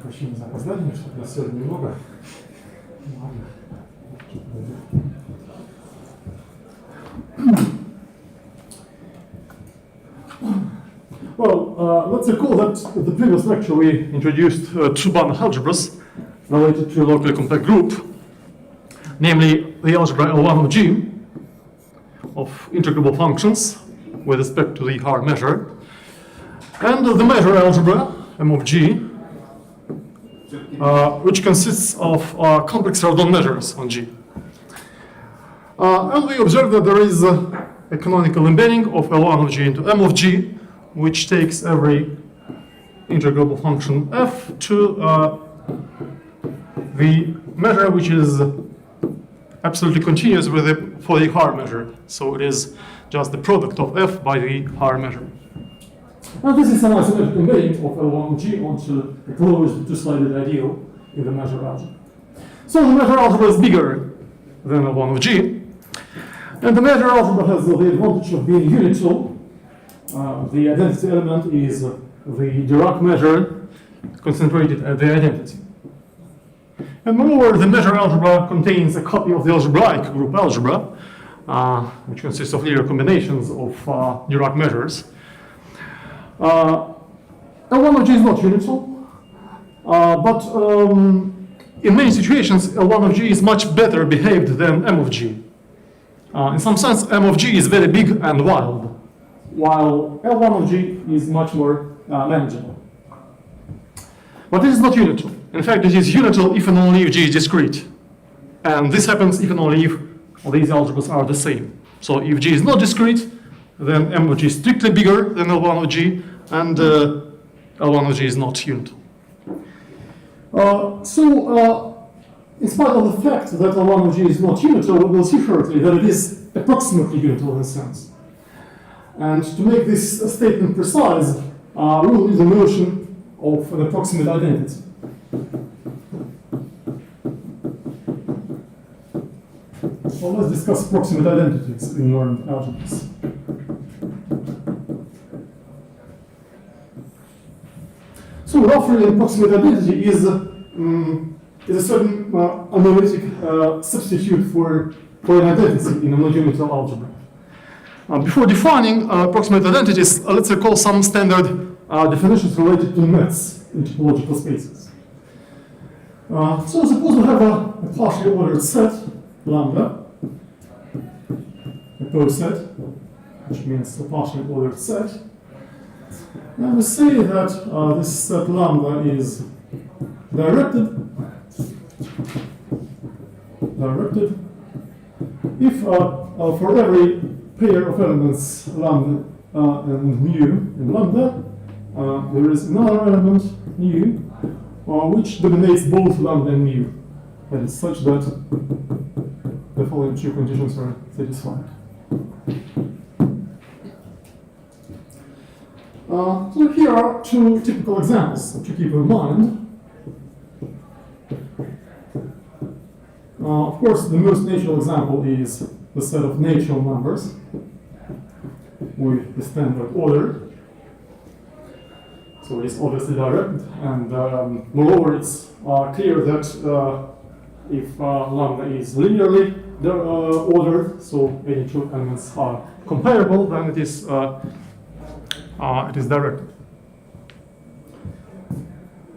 Прощение за опоздание, что-то нас сегодня немного. Well, let's recall that in the previous lecture we introduced two Banach algebras related to a locally compact group, namely the algebra L1 of G of integrable functions with respect to the hard measure, and the measure algebra M of G, which consists of complex Random measures on G. And we observe that there is a canonical embedding of L1 of G into M of G, which takes every integrable function f to the measure which is absolutely continuous with it for the hard measure. So it is just the product of f by the hard measure. Now this is an isometric embedding of L1 of G onto a closed two-sided ideal in the measure algebra. So the measure algebra is bigger than L1 of G, and the measure algebra has the advantage of being unital. The identity element is the Dirac measure concentrated at the identity. And moreover, the measure algebra contains a copy of the algebraic group algebra, which consists of linear combinations of Dirac measures. L1 of G is not unital, but in many situations, L1 of G is much better behaved than M of G. In some sense, M of G is very big and wild, while L1 of G is much more manageable. But this is not unital. In fact, it is unital if and only if G is discrete. And this happens if and only if these algebras are the same. So if G is not discrete, then M of G is strictly bigger than L1 of G, and L1 of G is not unital. In spite of the fact that L1 of G is not unital, we will see shortly that it is approximately unital in a sense. And to make this statement precise, we will use the notion of an approximate identity. So let's discuss approximate identities in learned algebras. So roughly an approximate identity is a certain analytic substitute for an identity in a non-unital algebra. Before defining approximate identities, let's recall some standard definitions related to nets in topological spaces. So suppose we have a partially ordered set, lambda, a coset, which means a partially ordered set. And we say that this set lambda is directed if for every pair of elements lambda and mu in lambda, there is another element mu which dominates both lambda and mu. That is such that the following two conditions are satisfied. So here are two typical examples to keep in mind. Of course, the most natural example is the set of natural numbers with the standard order. So it's obviously direct, and moreover, it's clear that if lambda is linearly ordered, so any two elements are comparable, then it is directed.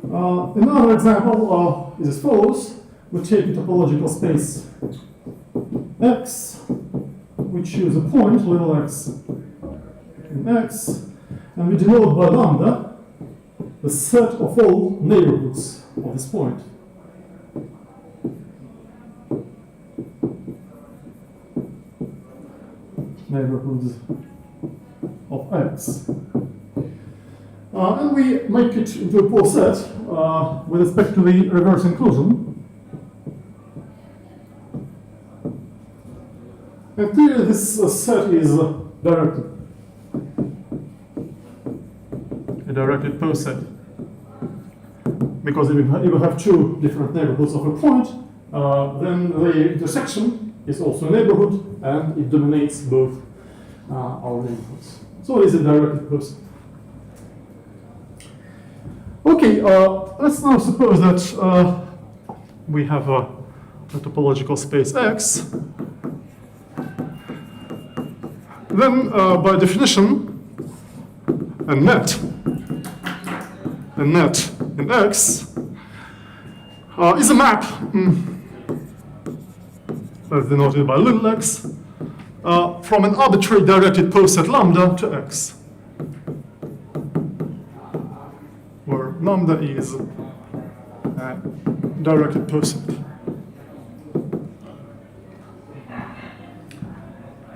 Another example is as follows. We take a topological space X, we choose a point, little x in X, and we denote by lambda the set of all neighborhoods of this point. Neighborhoods of X. And we make it into a pole set with respect to the reverse inclusion. And clearly this set is directed. A directed pole set. Because if you have two different neighborhoods of a point, then the intersection is also a neighborhood and it dominates both our neighborhoods. So it is a directed pole set. Okay, let's now suppose that we have a topological space X. Then, by definition, a net in X is a map, as denoted by little x, from an arbitrary directed poset lambda to X, where lambda is a directed poset.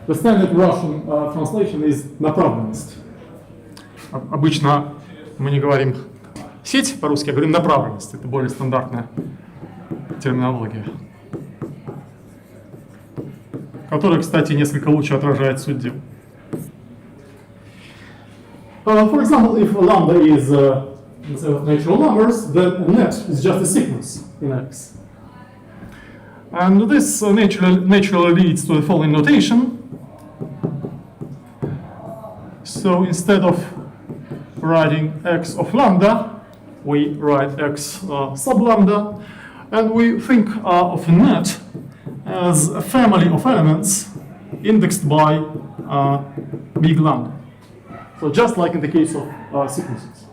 The standard Russian translation is направленность. Обычно мы не говорим сеть по-русски, а говорим направленность. Это более стандартная терминология, которая, кстати, несколько лучше отражает суть дела. For example, if lambda is instead of natural numbers, then net is just a sequence in X. And this naturally leads to the following notation. So instead of writing x of lambda, we write x sub lambda, and we think of a net as a family of elements indexed by big lambda. So just like in the case of sequences.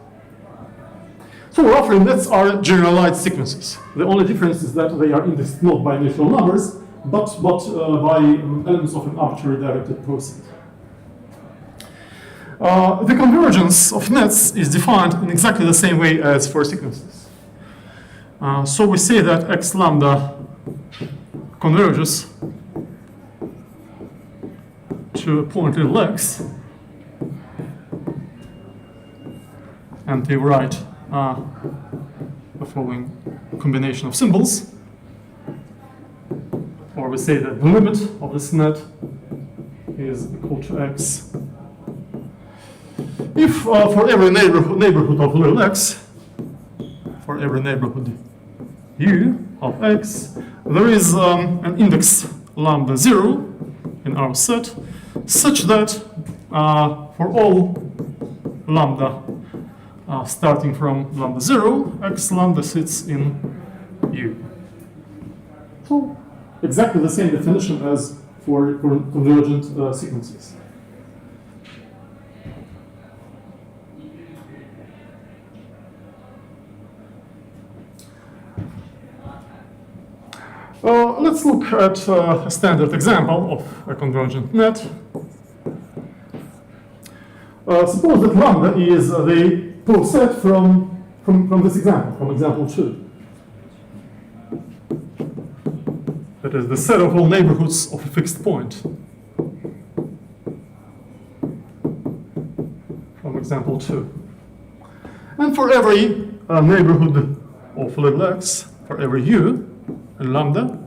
So roughly, nets are generalized sequences. The only difference is that they are indexed not by natural numbers, but by elements of an arbitrary directed poset. The convergence of nets is defined in exactly the same way as for sequences. So we say that x lambda converges to a point little x, and they write the following combination of symbols. Or we say that the limit of this net is equal to x. If for every neighborhood of little x, for every neighborhood u of x, there is an index lambda 0 in our set, such that for all lambda starting from lambda 0, x lambda sits in u. So exactly the same definition as for convergent sequences. Let's look at a standard example of a convergent net. Suppose that lambda is the poset from this example, from example 2. That is the set of all neighborhoods of a fixed point. From example 2. And for every neighborhood of little x, for every u and lambda,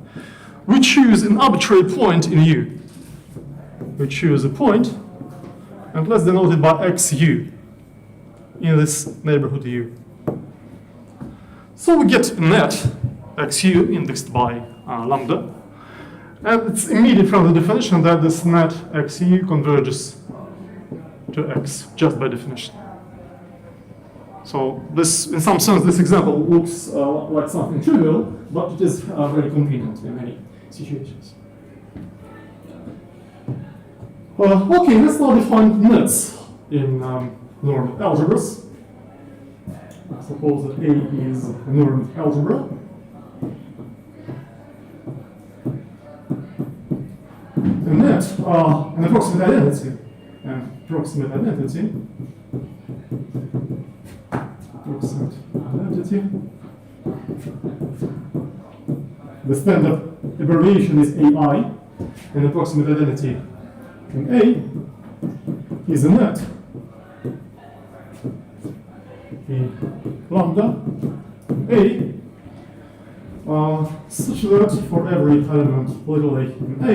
we choose an arbitrary point in u. We choose a point, and let's denote it by xu in this neighborhood u. So we get a net xu indexed by lambda, and it's immediate from the definition that this net xu converges to x, just by definition. So this, in some sense, this example looks like something trivial, but it is very convenient in many situations. Okay, let's now define nets in normed algebras. Suppose that A is a normed algebra. A net, an approximate identity. The standard abbreviation is AI. An approximate identity in A is a net in lambda A, such that for every element little a in A,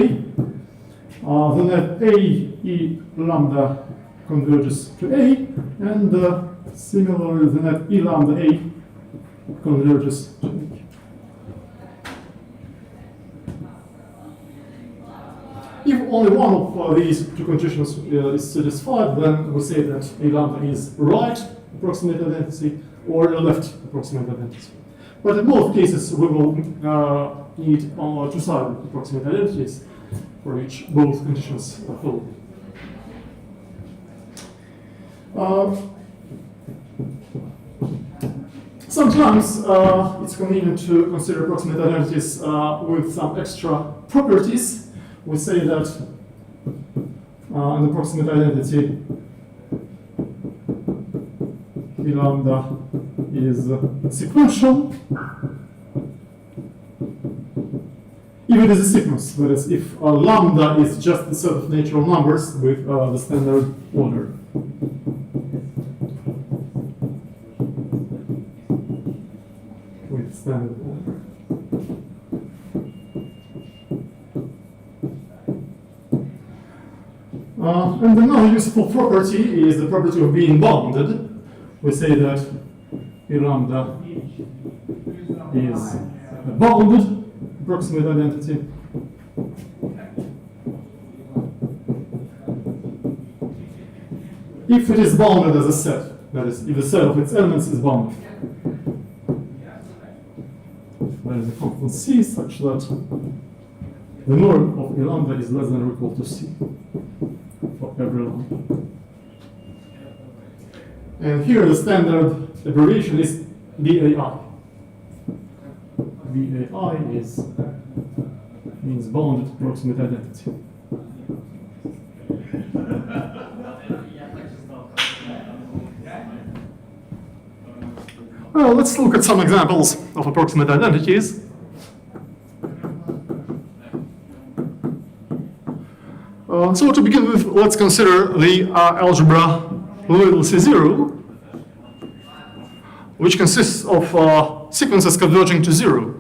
the net A E lambda converges to A, and similarly the net E lambda A converges to A. If only one of these two conditions is satisfied, then we say that A lambda is right approximate identity, or a left approximate identity. But in both cases, we will need two-sided approximate identities for which both conditions are filled. Sometimes it's convenient to consider approximate identities with some extra properties. We say that an approximate identity P lambda is sequential if it is a sequence. That is, if lambda is just the set of natural numbers with the standard order. With standard order. And the now useful property is the property of being bounded. We say that P lambda is a bounded approximate identity. If it is bounded as a set, that is, if the set of its elements is bounded. There is a constant C such that the norm of A lambda is less than or equal to C for every lambda. And here the standard abbreviation is BAI. BAI means bounded approximate identity. Well, let's look at some examples of approximate identities. So to begin with, let's consider the algebra little c0, which consists of sequences converging to 0.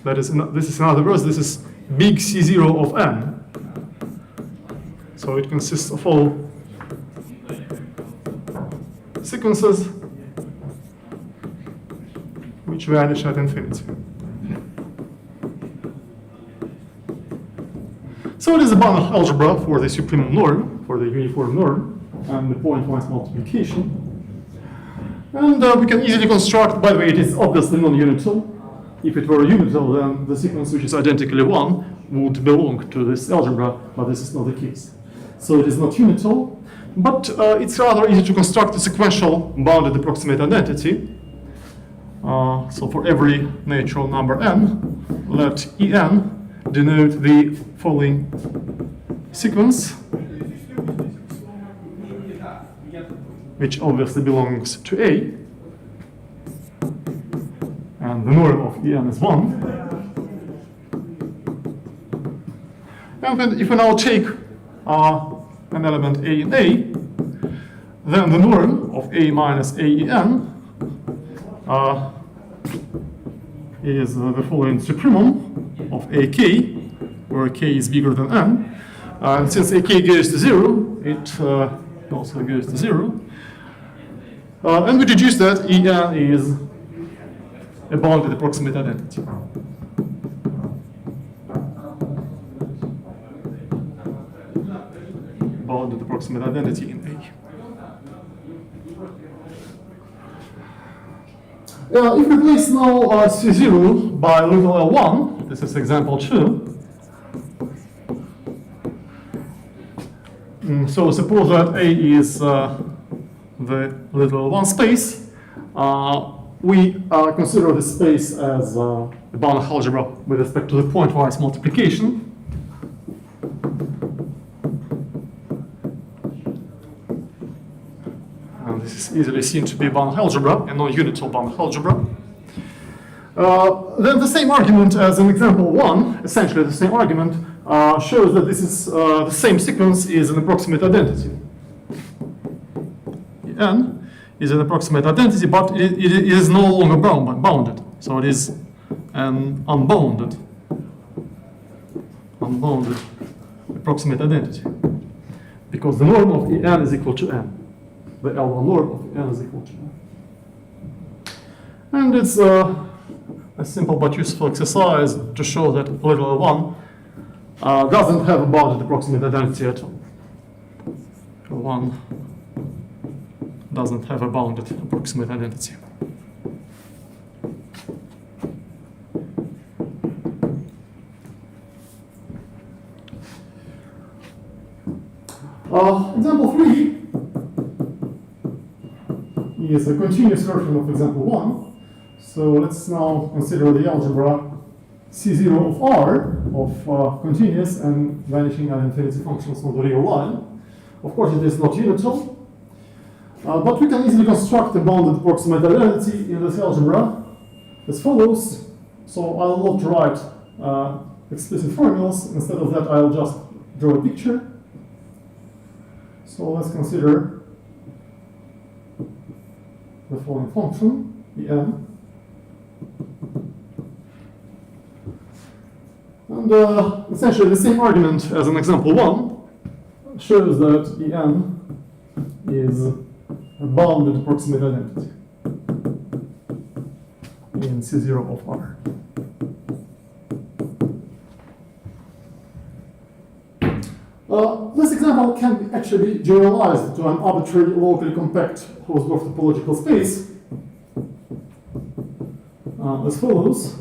That is, this is in other words, this is big C0 of n. So it consists of all sequences which vanish at infinity. So it is a Banach algebra for the supremum norm, for the uniform norm, and the pointwise multiplication. And we can easily construct, by the way, it is obviously non-unital. If it were unital, then the sequence which is identically 1 would belong to this algebra, but this is not the case. So it is not unital, but it's rather easy to construct a sequential bounded approximate identity. So for every natural number n, let En denote the following sequence, which obviously belongs to A, and the norm of En is 1. And then if we now take an element A in A, then the norm of A minus A in n is the following supremum of AK, where K is bigger than n. And since AK goes to 0, it also goes to 0. And we deduce that En is a bounded approximate identity. Bounded approximate identity in A. If we place now C0 by little L1, this is example 2. So suppose that A is the little L1 space. We consider this space as a Banach algebra with respect to the pointwise multiplication. And this is easily seen to be a Banach algebra, a non-unital Banach algebra. Then the same argument as in example 1, essentially the same argument, shows that this is the same sequence is an approximate identity. N is an approximate identity, but it is no longer bounded. So it is an unbounded approximate identity. Because the norm of En is equal to n. The L1 norm of n is equal to n. And it's a simple but useful exercise to show that little l1 doesn't have a bounded approximate identity at all. L1 doesn't have a bounded approximate identity. Example 3 is a continuous version of example 1. So let's now consider the algebra C0 of R of continuous and vanishing and infinity functions on the real line. Of course, it is not unital, but we can easily construct a bounded approximate identity in this algebra as follows. So I'll not write explicit formulas. Instead of that, I'll just draw a picture. So let's consider the following function, En. And essentially the same argument as in example 1 shows that En is a bounded approximate identity in C0 of R. This example can actually be generalized to an arbitrary locally compact Hausdorff topological space as follows.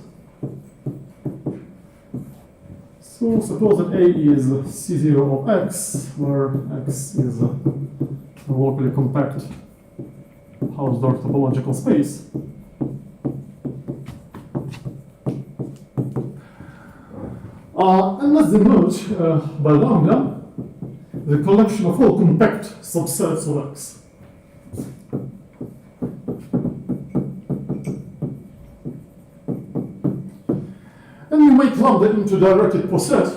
So suppose that A is C0 of X, where X is a locally compact Hausdorff topological space. And let's denote by lambda the collection of all compact subsets of X. And we make lambda into directed poset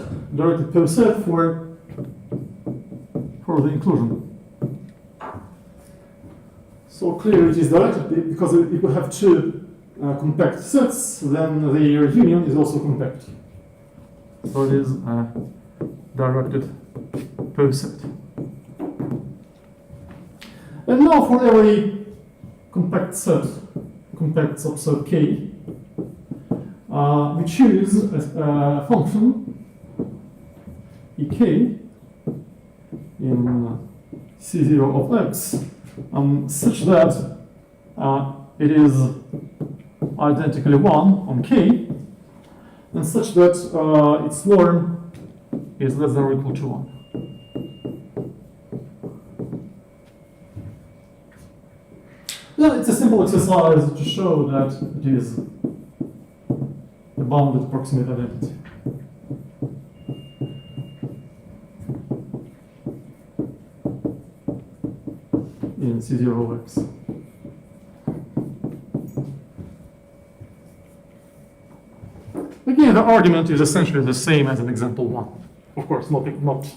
for the inclusion. So clearly it is directed because if we have two compact sets, then their union is also compact. So it is directed poset. And now for every compact subset K, we choose a function Ek in C0 of X such that it is identically 1 on K, and such that its norm is less than or equal to 1. Yeah, it's a simple exercise to show that it is a bounded approximate identity. In C0 of X. Again, the argument is essentially the same as in example 1. Of course, not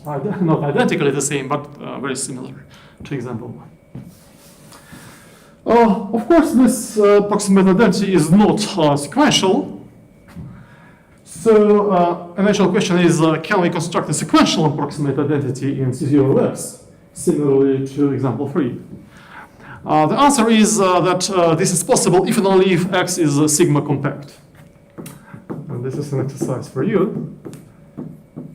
identically the same, but very similar to example 1. Of course, this approximate identity is not sequential. So, an actual question is, can we construct a sequential approximate identity in C0 of X, similarly to example 3? The answer is that this is possible if and only if X is sigma compact. And this is an exercise for you.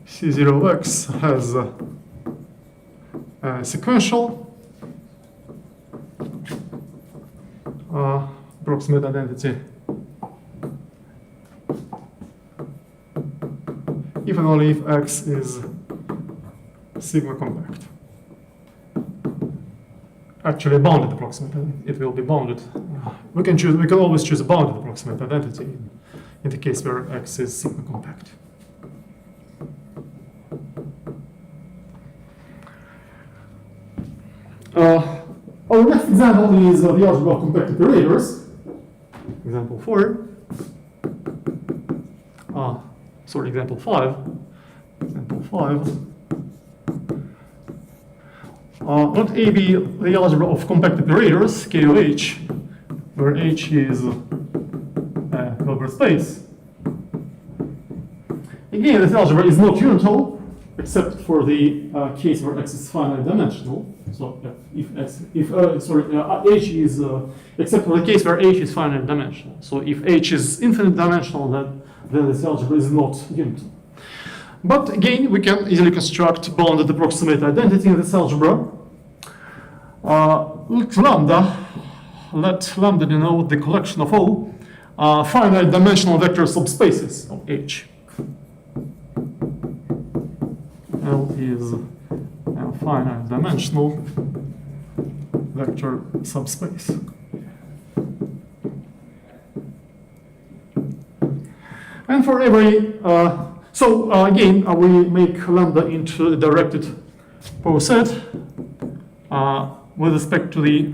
C0 of X has a sequential approximate identity if and only if X is sigma compact. Actually, bounded approximate. It will be bounded. We can always choose a bounded approximate identity in the case where X is sigma compact. Our next example is the algebra of compact operators. Example 4. Example 5. Example 5. Let A be the algebra of compact operators, K of H, where H is a Hilbert space. Again, this algebra is not unital, except for the case where X is finite dimensional. So H is except for the case where H is finite dimensional. So if H is infinite dimensional, then this algebra is not unital. But again, we can easily construct bounded approximate identity in this algebra. Let lambda denote the collection of all finite dimensional vector subspaces of H. L is finite dimensional vector subspace. And for every, again, we make lambda into a directed poset with respect to the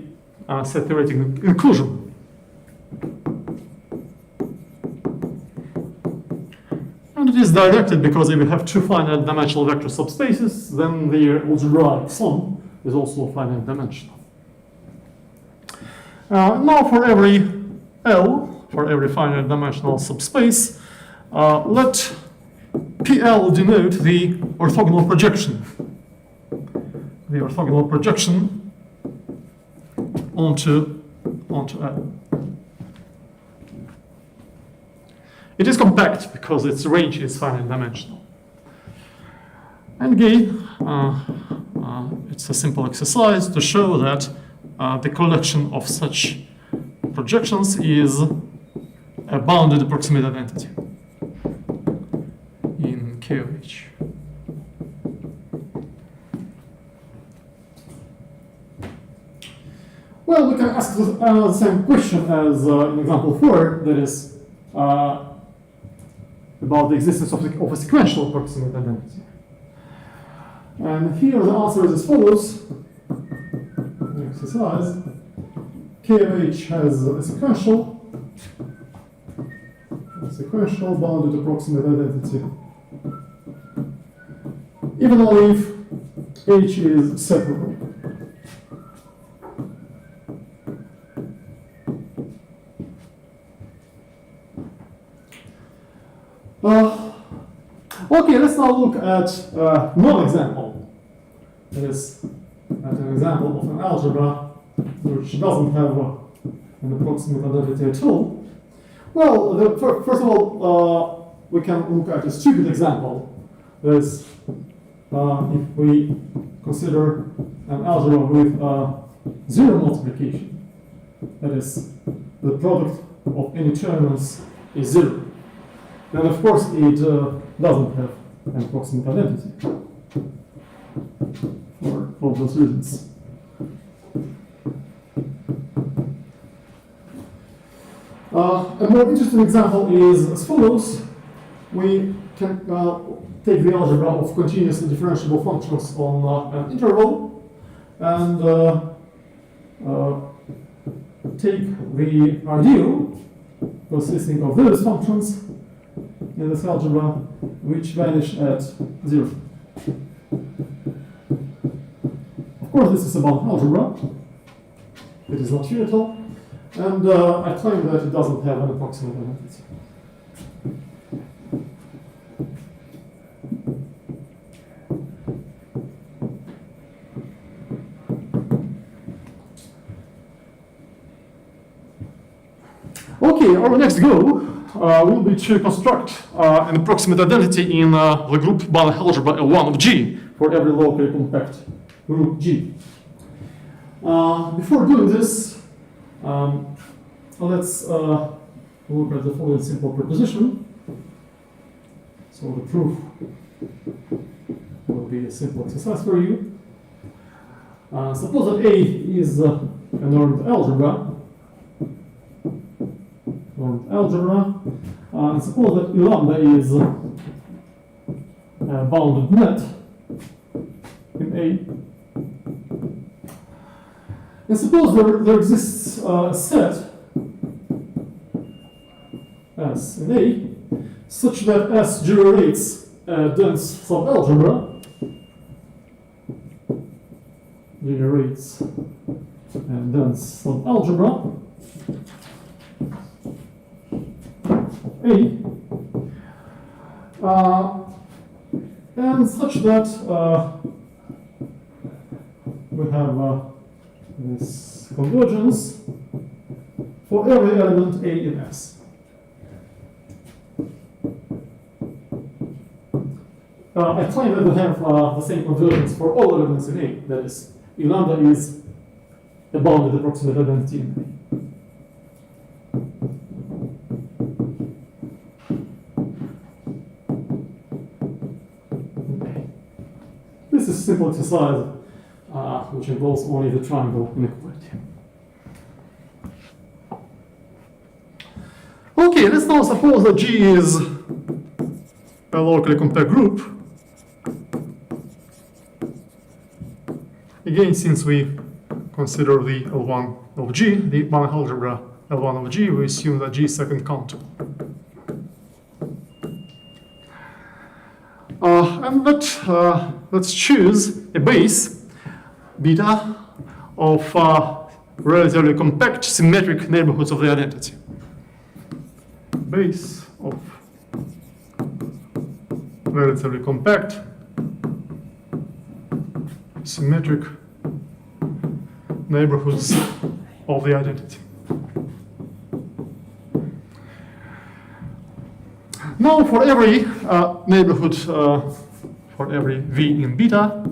set theoretic inclusion. And it is directed because if we have two finite dimensional vector subspaces, then their algebraic sum is also finite dimensional. Now for every L, for every finite dimensional subspace, let PL denote the orthogonal projection. The orthogonal projection onto L. It is compact because its range is finite dimensional. And again, it's a simple exercise to show that the collection of such projections is a bounded approximate identity in KOH. Well, we can ask the same question as in example 4, that is about the existence of a sequential approximate identity. And here the answer is as follows. The exercise, KOH has a sequential bounded approximate identity, even if H is separable. Okay, let's now look at non-example. That is, at an example of an algebra which doesn't have an approximate identity at all. Well, first of all, we can look at a stupid example. That is, if we consider an algebra with zero multiplication, that is, the product of any terms is zero. Then, of course, it doesn't have an approximate identity for those reasons. A more interesting example is as follows. We can take the algebra of continuously differentiable functions on an interval and take the RDU consisting of those functions in this algebra which vanish at 0. Of course, this is about algebra. It is not trivial, and I claim that it doesn't have an approximate identity. Okay, our next goal will be to construct an approximate identity in the group Banach algebra L1 of G for every locally compact group G. Before doing this, let's look at the following simple proposition. So the proof will be a simple exercise for you. Suppose that A is a normed algebra. And suppose that E lambda is a bounded net in A. And suppose there exists a set S in A such that S generates a dense subalgebra, A, and such that we have this convergence for every element A in S. I claim that we have the same convergence for all elements in A, that is, E lambda is a bounded approximate identity in A. This is a simple exercise which involves only the triangle inequality. Okay, let's now suppose that G is a locally compact group. Again, since we consider the L1 of G, the Banach algebra L1 of G, we assume that G is second counter. And let's choose a base, beta, of relatively compact symmetric neighborhoods of the identity. Base of relatively compact symmetric neighborhoods of the identity. Now, for every neighborhood, for every v in beta,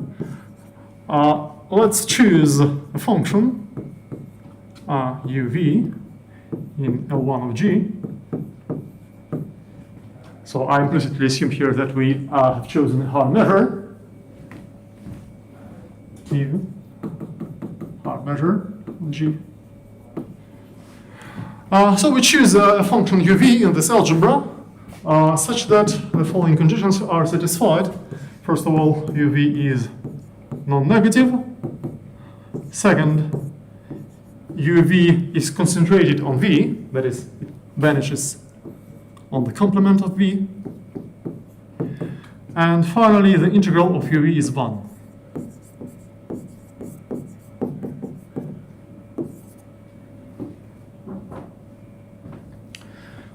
let's choose a function uv in L1 of G. So I implicitly assume here that we have chosen a hard measure, u, hard measure of G. So we choose a function uv in this algebra such that the following conditions are satisfied. First of all, uv is non-negative. Second, uv is concentrated on v, that is, it vanishes on the complement of v. And finally, the integral of uv is 1.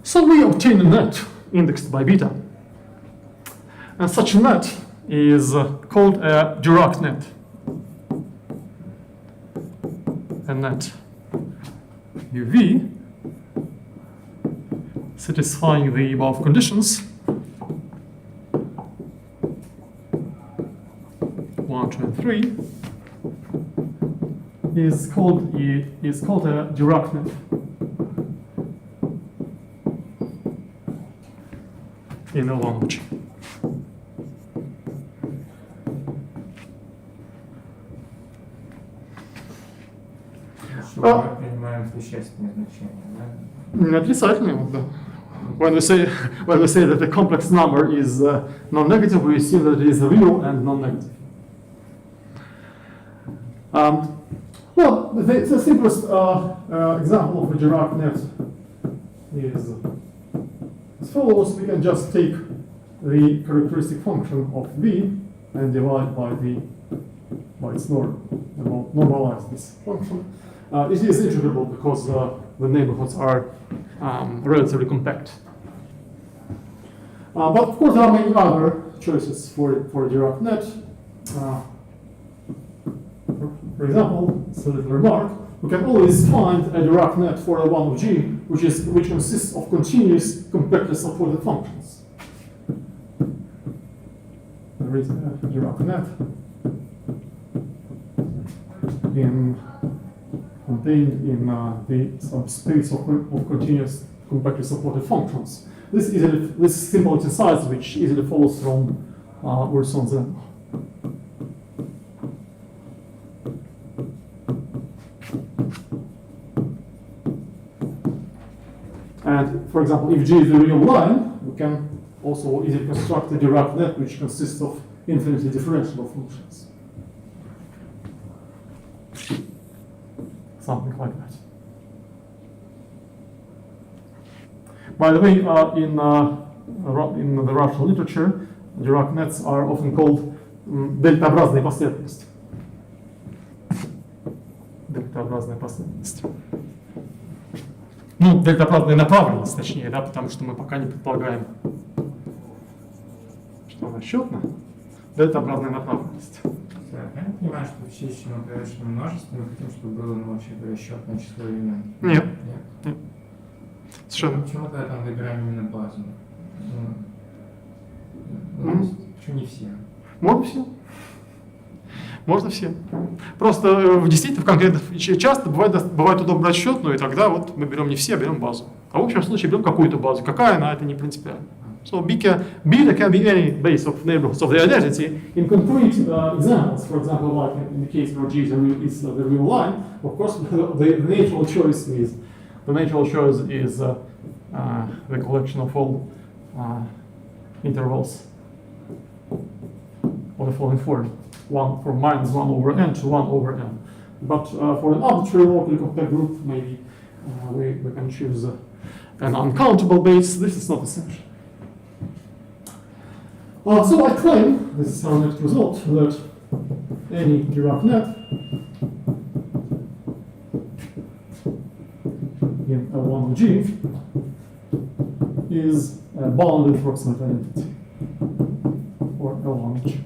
So we obtain a net indexed by beta. And such a net is called a Dirac net. A net uv satisfying the above conditions, 1, 2, and 3, is called a Dirac net. In L1 of G. Мы принимаем существенные значения, да? Отрицательные, да. When we say that the complex number is non-negative, we assume that it is real and non-negative. Well, the simplest example of a Dirac net is as follows. We can just take the characteristic function of v and divide by its norm, and normalize this function. It is integrable because the neighborhoods are relatively compact. But of course, there are many other choices for a Dirac net. For example, it's a little remark. We can always find a Dirac net for L1 of G, which consists of continuous compactly supported functions. There is a Dirac net contained in the subspace of continuous compactly supported functions. This simple exercise, which easily follows from Urson's lemma. And for example, if G is a real line, we can also easily construct a Dirac net which consists of infinitely differentiable functions. Something like that. By the way, in the rational literature, Dirac nets are often called дельтаобразные последовательности. Дельтаобразная последовательность. Ну, дельтаобразная направленность, точнее, да, потому что мы пока не предполагаем, что она счетна. Дельтаобразная направленность. Я не понимаю, что в численном порядочном множестве мы хотим, чтобы было вообще расчетное число элементов. Нет. Нет. Совершенно. Почему тогда там выбираем именно базу? Почему не все? Можно все. Можно все. Просто действительно в конкретных часто бывает удобно брать счетную, и тогда вот мы берем не все, а берем базу. А в общем случае берем какую-то базу. Какая она, это не принципиально. So beta can be any base of neighborhoods of the identity. In concrete examples, for example, like in the case where G is the real line, of course, the natural choice is the collection of all intervals of the following form: one from -1 over n to 1 over n. But for an arbitrary locally compact group, maybe we can choose an uncountable base. This is not essential. So I claim, this is our next result, that any Dirac net in L1 of G is a bounded approximate identity for L1 of G.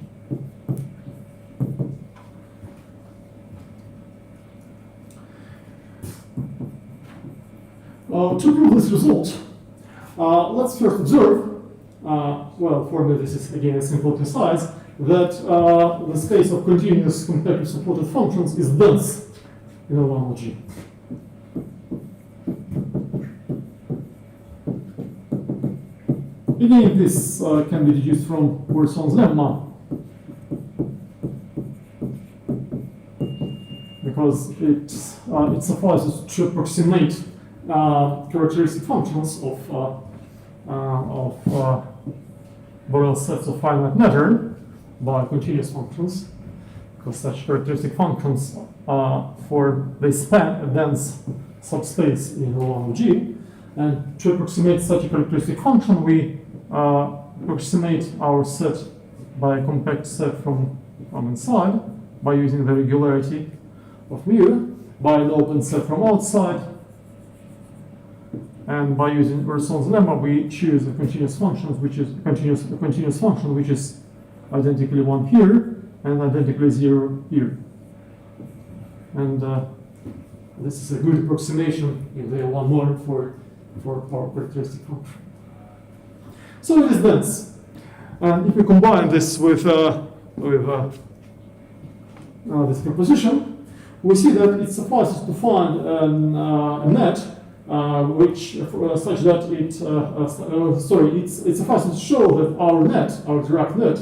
To prove this result, let's first observe, well, for me this is again a simple exercise, that the space of continuous compactly supported functions is dense in L1 of G. Again, this can be deduced from Poisson's lemma, because it suffices to approximate characteristic functions of Borel sets of finite matter by continuous functions, because such characteristic functions they span a dense subspace in L1 of G, and to approximate such a characteristic function, we approximate our set by a compact set from inside by using the regularity of mu, by an open set from outside, and by using Poisson's lemma, we choose a continuous function, which is a continuous function which is identically 1 here and identically 0 here. And this is a good approximation in the L1 norm for our characteristic function. So it is dense. And if we combine this with this proposition, we see that it suffices to find a net which such that it suffices to show that our net, our Dirac net,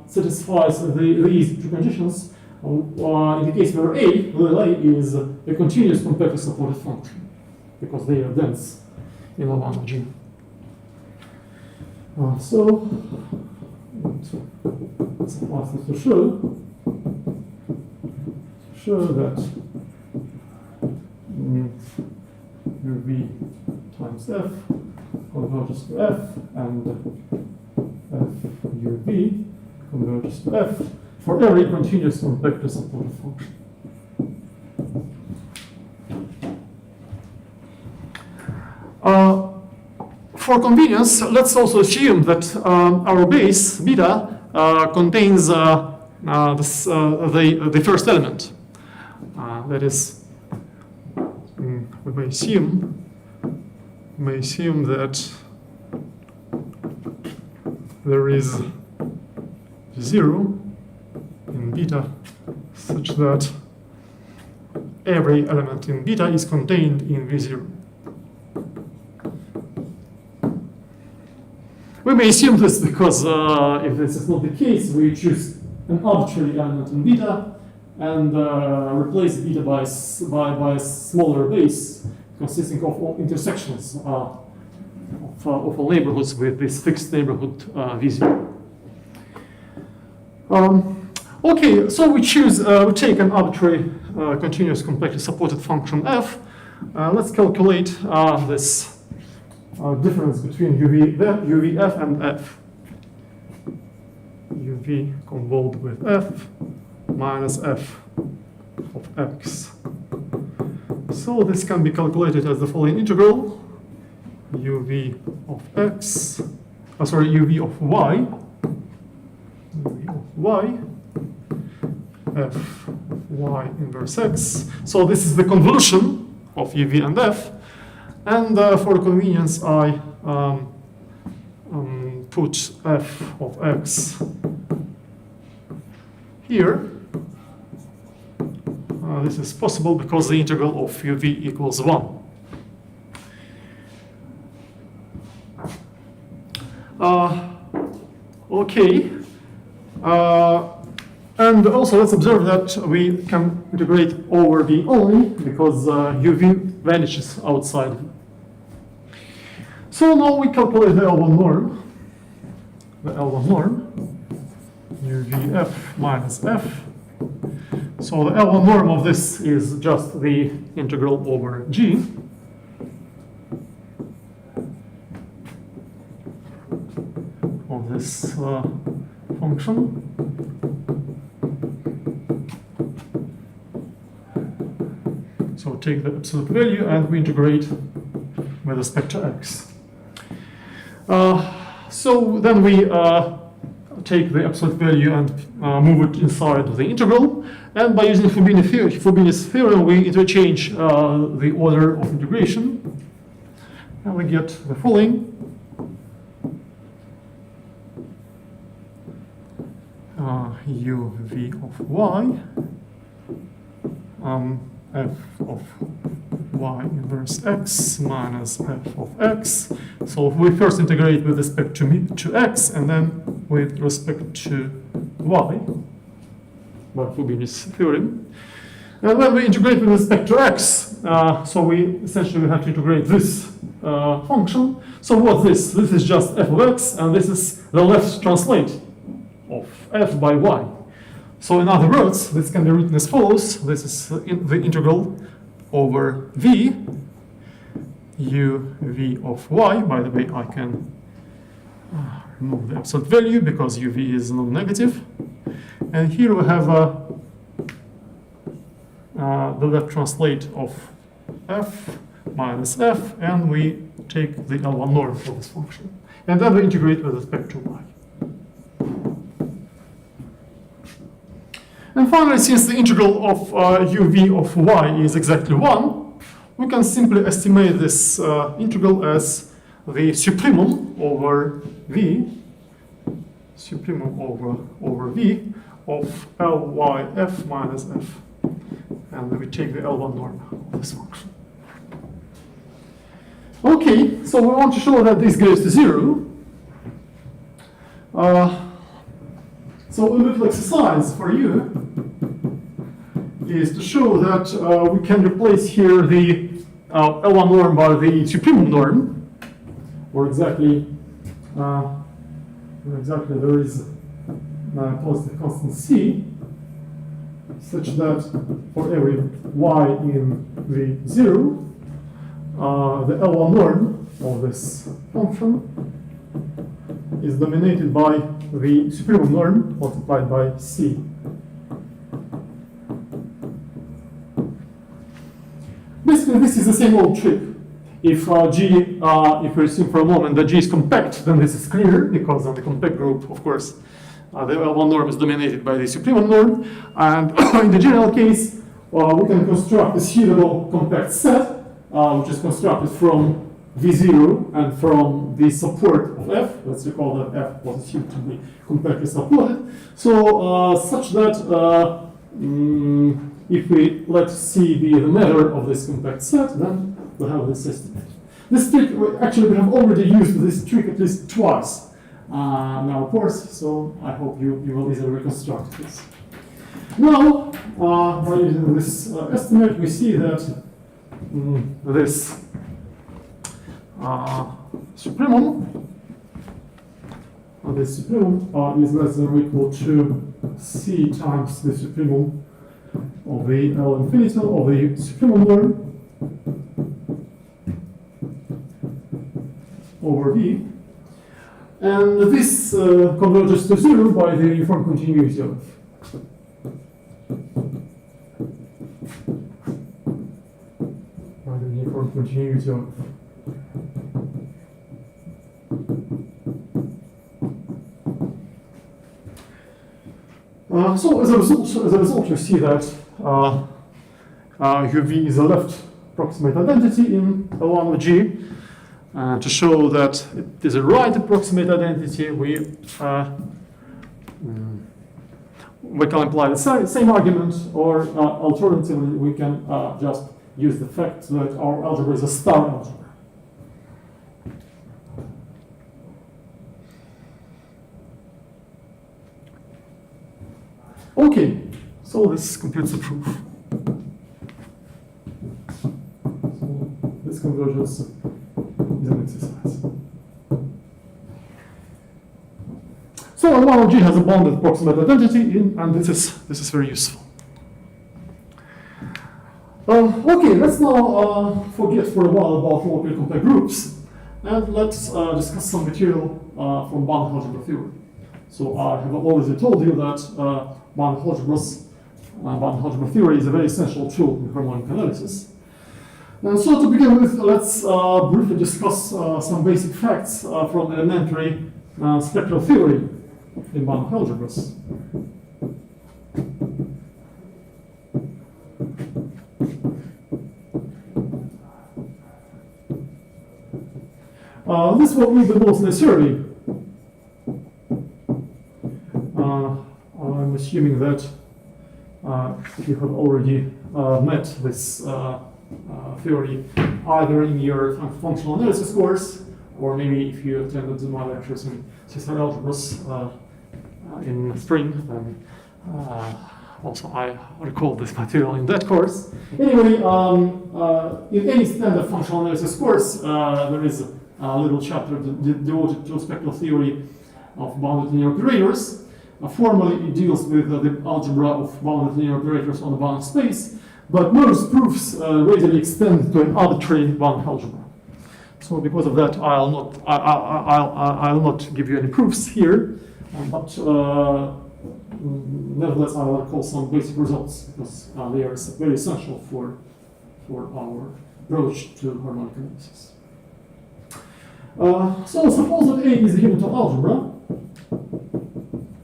satisfies these two conditions in the case where A is a continuous compactly supported function, because they are dense in L1 of G. So it suffices to show that UV times F converges to F, and F UV converges to F for every continuous compactly supported function. For convenience, let's also assume that our base beta contains the first element. That is, we may assume that there is 0 in beta, such that every element in beta is contained in V0. We may assume this because if this is not the case, we choose an arbitrary element in beta and replace beta by a smaller base consisting of all intersections of all neighborhoods with this fixed neighborhood V0. Okay, so we take an arbitrary continuous compactly supported function f. Let's calculate this difference between UVF and f. UV convolved with f minus f of x. So this can be calculated as the following integral: UV of x, UV of y, UV of y, f of y inverse x. So this is the convolution of UV and f. And for convenience, I put f of x here. This is possible because the integral of uv equals 1. Okay. And also let's observe that we can integrate over V only because UV vanishes outside V. So now we calculate the L1 norm. The L1 norm, UVF minus F. So the L1 norm of this is just the integral over G. Of this function. So take the absolute value and we integrate with respect to x. So then we take the absolute value and move it inside the integral. And by using Fubini's theorem, we interchange the order of integration. And we get the following. uv of y, f of y inverse x minus f of x. So we first integrate with respect to x and then with respect to y by Fubini's theorem. And when we integrate with respect to x, so we essentially have to integrate this function. So what's this? This is just f of x, and this is the left translate of f by y. So in other words, this can be written as follows. This is the integral over v, u v of y. By the way, I can remove the absolute value because uv is non-negative. And here we have the left translate of f minus f, and we take the L1 norm for this function. And then we integrate with respect to y. And finally, since the integral of uv of y is exactly 1, we can simply estimate this integral as the supremum over v, supremum over v of Lyf minus f. And then we take the L1 norm of this function. Okay, so we want to show that this goes to 0. So a little exercise for you is to show that we can replace here the L1 norm by the supremum norm, or exactly there is a positive constant c, such that for every y in v0, the L1 norm of this function is dominated by the supremum norm multiplied by c. Basically, this is the same old trick. If if we assume for a moment that G is compact, then this is clear, because on the compact group, of course, the L1 norm is dominated by the supremum norm. And in the general case, we can construct a suitable compact set, which is constructed from V0 and from the support of F. Let's recall that F was assumed to be compactly supported. So such that if we let C be the measure of this compact set, then we have this estimate. This trick, actually, we have already used this trick at least twice in our course, so I hope you will easily reconstruct this. Now, by using this estimate, we see that this supremum is less than or equal to C times the supremum of the L infinity of the supremum norm over V. And this converges to 0 by the uniform continuity of F. By the uniform continuity of F. So as a result, you see that UV is a left approximate identity in L1 with G. To show that it is a right approximate identity, we can apply the same argument, or alternatively, we can just use the fact that our algebra is a star algebra. Okay, so this completes the proof. So this convergence is an exercise. So one of G has a bounded approximate identity, and this is very useful. Okay, let's now forget for a while about locally compact groups, and let's discuss some material from Banach algebra theory. So I have already told you that Banach algebra theory is a very essential tool in harmonic analysis. And so to begin with, let's briefly discuss some basic facts from elementary spectral theory in Banach algebras. This will be the most necessary. I'm assuming that you have already met this theory either in your functional analysis course, or maybe if you attended my lectures in sister algebras in spring, then also I recall this material in that course. Anyway, in any standard functional analysis course, there is a little chapter devoted to spectral theory of bounded linear operators. Formally, it deals with the algebra of bounded linear operators on the Banach space, but most proofs readily extend to an arbitrary Banach algebra. So, because of that, I'll not give you any proofs here, but nevertheless, I will recall some basic results because they are very essential for our approach to harmonic analysis. So suppose that A is a Hamilton algebra.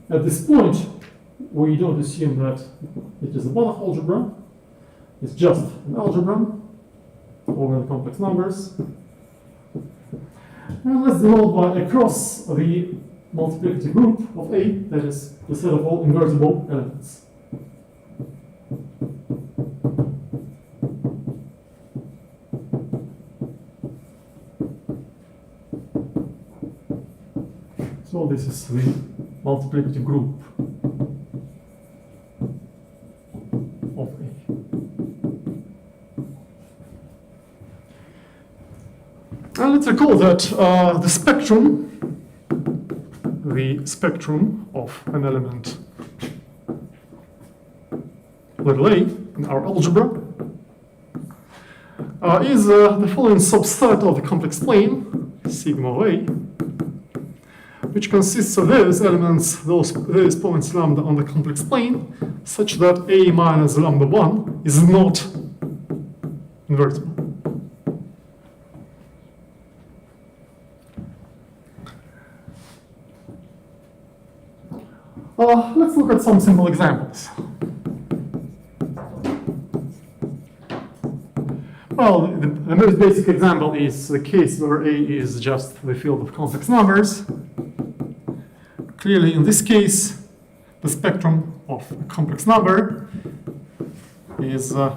At this point, we don't assume that it is a Banach algebra. It's just an algebra over the complex numbers. And let's divide by across the multiplicative group of A, that is the set of all invertible elements. So this is the multiplicative group of A. And let's recall that the spectrum of an element little a in our algebra is the following subset of the complex plane, sigma of A, which consists of those elements, those points lambda on the complex plane, such that A minus lambda 1 is not invertible. Let's look at some simple examples. Well, the most basic example is the case where A is just the field of complex numbers. Clearly, in this case, the spectrum of a complex number is the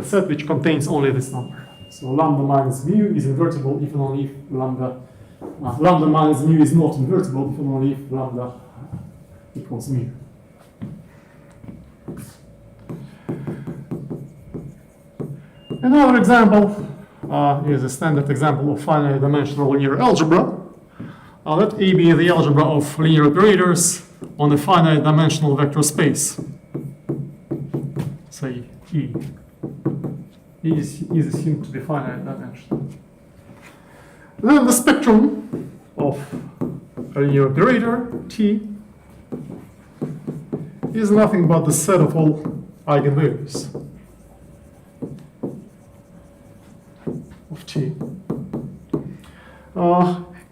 set which contains only this number. So lambda minus mu is invertible if and only if lambda minus mu is not invertible if and only if lambda equals mu. Another example is a standard example of finite dimensional linear algebra. Let A be the algebra of linear operators on a finite dimensional vector space. Say E. E is assumed to be finite dimensional. Then the spectrum of a linear operator, T, is nothing but the set of all eigenvalues of T.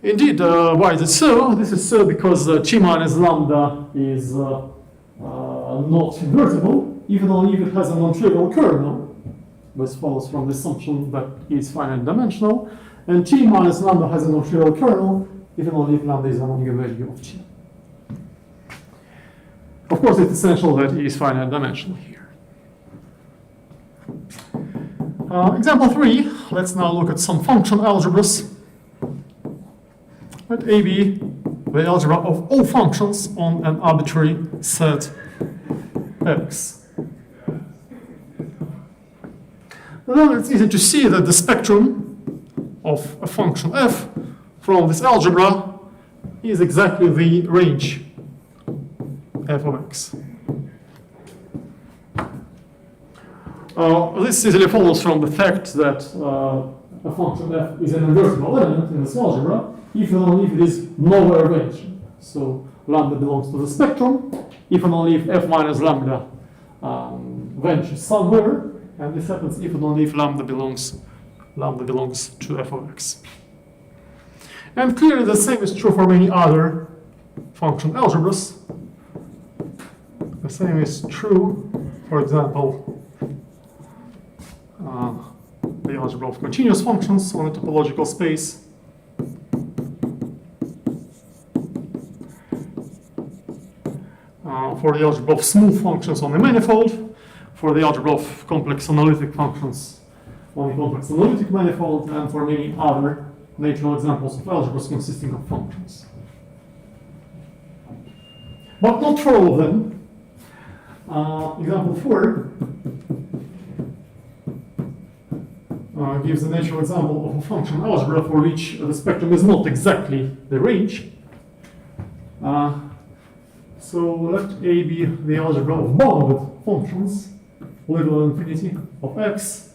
Indeed, why is it so? This is so because T minus lambda is not invertible, even only if it has a non-trivial kernel. This follows from the assumption that E is finite dimensional. And T minus lambda has a non-trivial kernel, even only if lambda is an eigenvalue of T. Of course, it's essential that E is finite dimensional here. Example 3, let's now look at some function algebras. Let A be the algebra of all functions on an arbitrary set X. And then it's easy to see that the spectrum of a function f from this algebra is exactly the range f of x. This easily follows from the fact that a function f is an invertible element in this algebra if and only if it is nowhere ranged. So lambda belongs to the spectrum if and only if f minus lambda vanishes somewhere, and this happens if and only if lambda belongs to f of x. And clearly the same is true for many other function algebras. The same is true, for example, the algebra of continuous functions on a topological space. For the algebra of smooth functions on a manifold, for the algebra of complex analytic functions on a complex analytic manifold, and for many other natural examples of algebras consisting of functions. But not for all of them. Example 4 gives a natural example of a function algebra for which the spectrum is not exactly the range. So let A be the algebra of bounded functions, little infinity of x,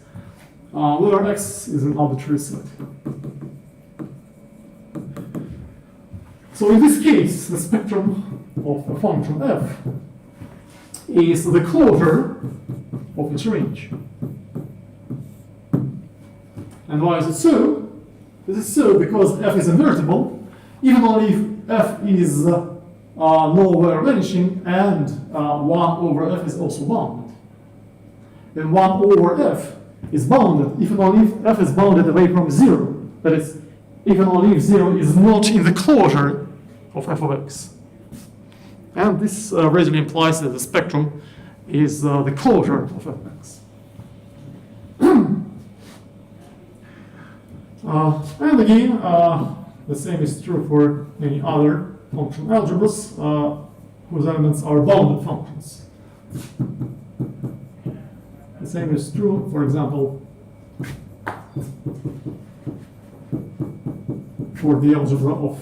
where x is an arbitrary set. So in this case, the spectrum of a function f is the closure of its range. And why is it so? This is so because f is invertible, even only if f is nowhere vanishing and 1 over f is also bounded. Then 1 over f is bounded even only if f is bounded away from 0. That is, even only if 0 is not in the closure of f of x. And this readily implies that the spectrum is the closure of f of x. And again, the same is true for many other function algebras whose elements are bounded functions. The same is true, for example, for the algebra of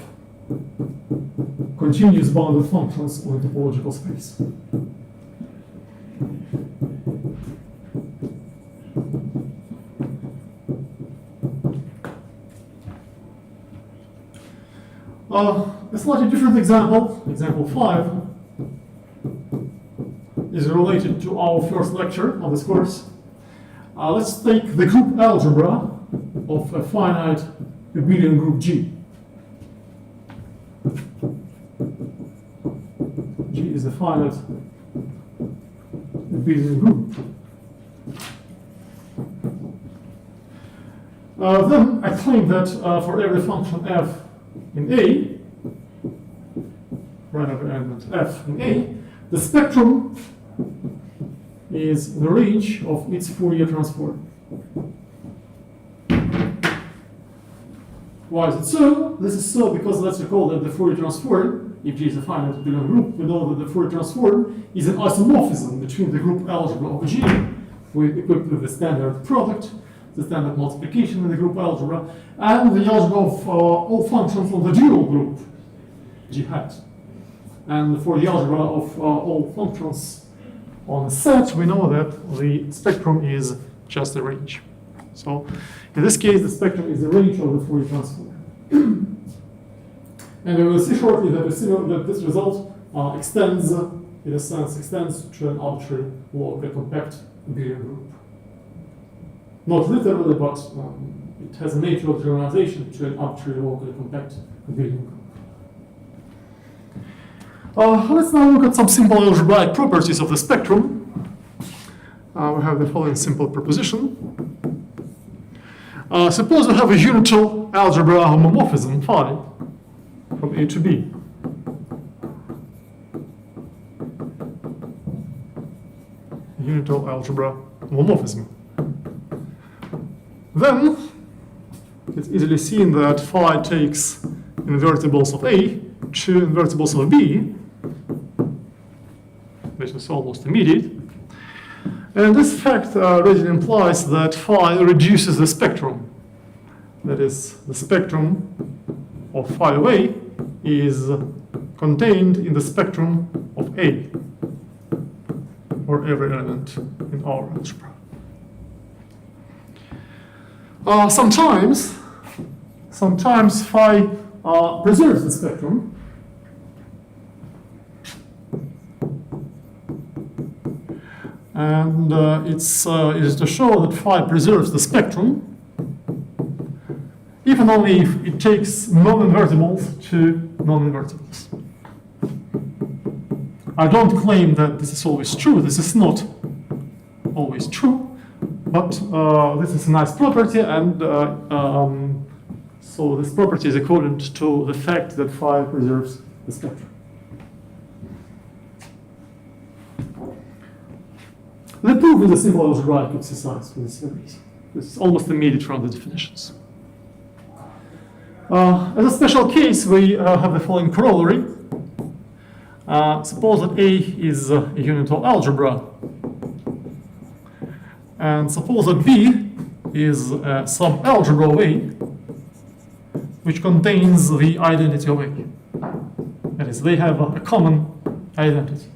continuous bounded functions on a topological space. A slightly different example, example 5, is related to our first lecture of this course. Let's take the group algebra of a finite abelian group G. G is a finite abelian group. Then I claim that for every function f in A, random element f in A, the spectrum is the range of its Fourier transform. Why is it so? This is so because let's recall that the Fourier transform, if G is a finite abelian group, we know that the Fourier transform is an isomorphism between the group algebra of G, equipped with the standard product, the standard multiplication in the group algebra, and the algebra of all functions on the dual group G hat. And for the algebra of all functions on a set, we know that the spectrum is just the range. So in this case, the spectrum is the range of the Fourier transform. And we will see shortly that this result extends, in a sense, extends to an arbitrary locally compact abelian group. Not literally, but it has a natural generalization to an arbitrary locally compact abelian group. Let's now look at some simple algebraic properties of the spectrum. We have the following simple proposition. Suppose we have a unital algebra homomorphism phi from A to B. Unital algebra homomorphism. Then it's easily seen that phi takes invertibles of A two invertibles of B, which is almost immediate. And this fact already implies that phi reduces the spectrum. That is, the spectrum of phi of A is contained in the spectrum of A, or every element in our algebra. Sometimes phi preserves the spectrum. And it is to show that phi preserves the spectrum, even only if it takes non-invertibles to non-invertibles. I don't claim that this is always true. This is not always true, but this is a nice property, and so this property is equivalent to the fact that phi preserves the spectrum. The proof is a simple algebraic exercise for this very easy. This is almost immediate from the definitions. As a special case, we have the following corollary. Suppose that A is a unit of algebra, and suppose that B is a subalgebra of A, which contains the identity of A. That is, they have a common identity.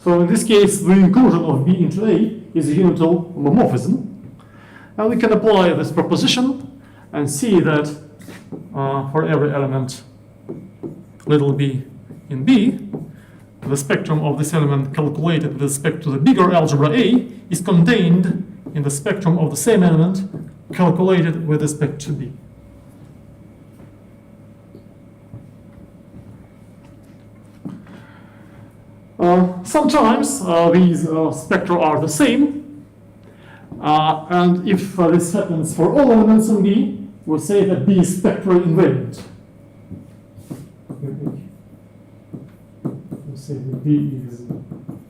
So in this case, the inclusion of B into A is a unital homomorphism. And we can apply this proposition and see that for every element little b in B, the spectrum of this element calculated with respect to the bigger algebra A is contained in the spectrum of the same element calculated with respect to B. Sometimes these spectra are the same, and if this happens for all elements in B, we say that B is spectrally invariant. We say that B is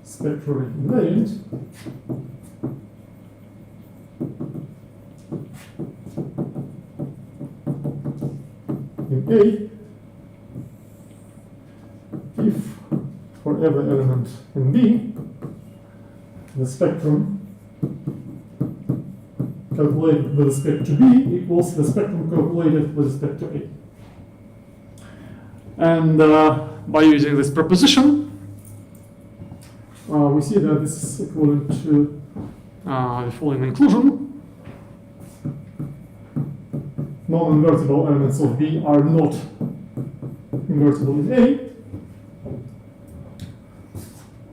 spectrally invariant. In A, if for every element in B, the spectrum calculated with respect to B equals the spectrum calculated with respect to A. And by using this proposition, we see that this is equivalent to the following inclusion. Non-invertible elements of B are not invertible in A.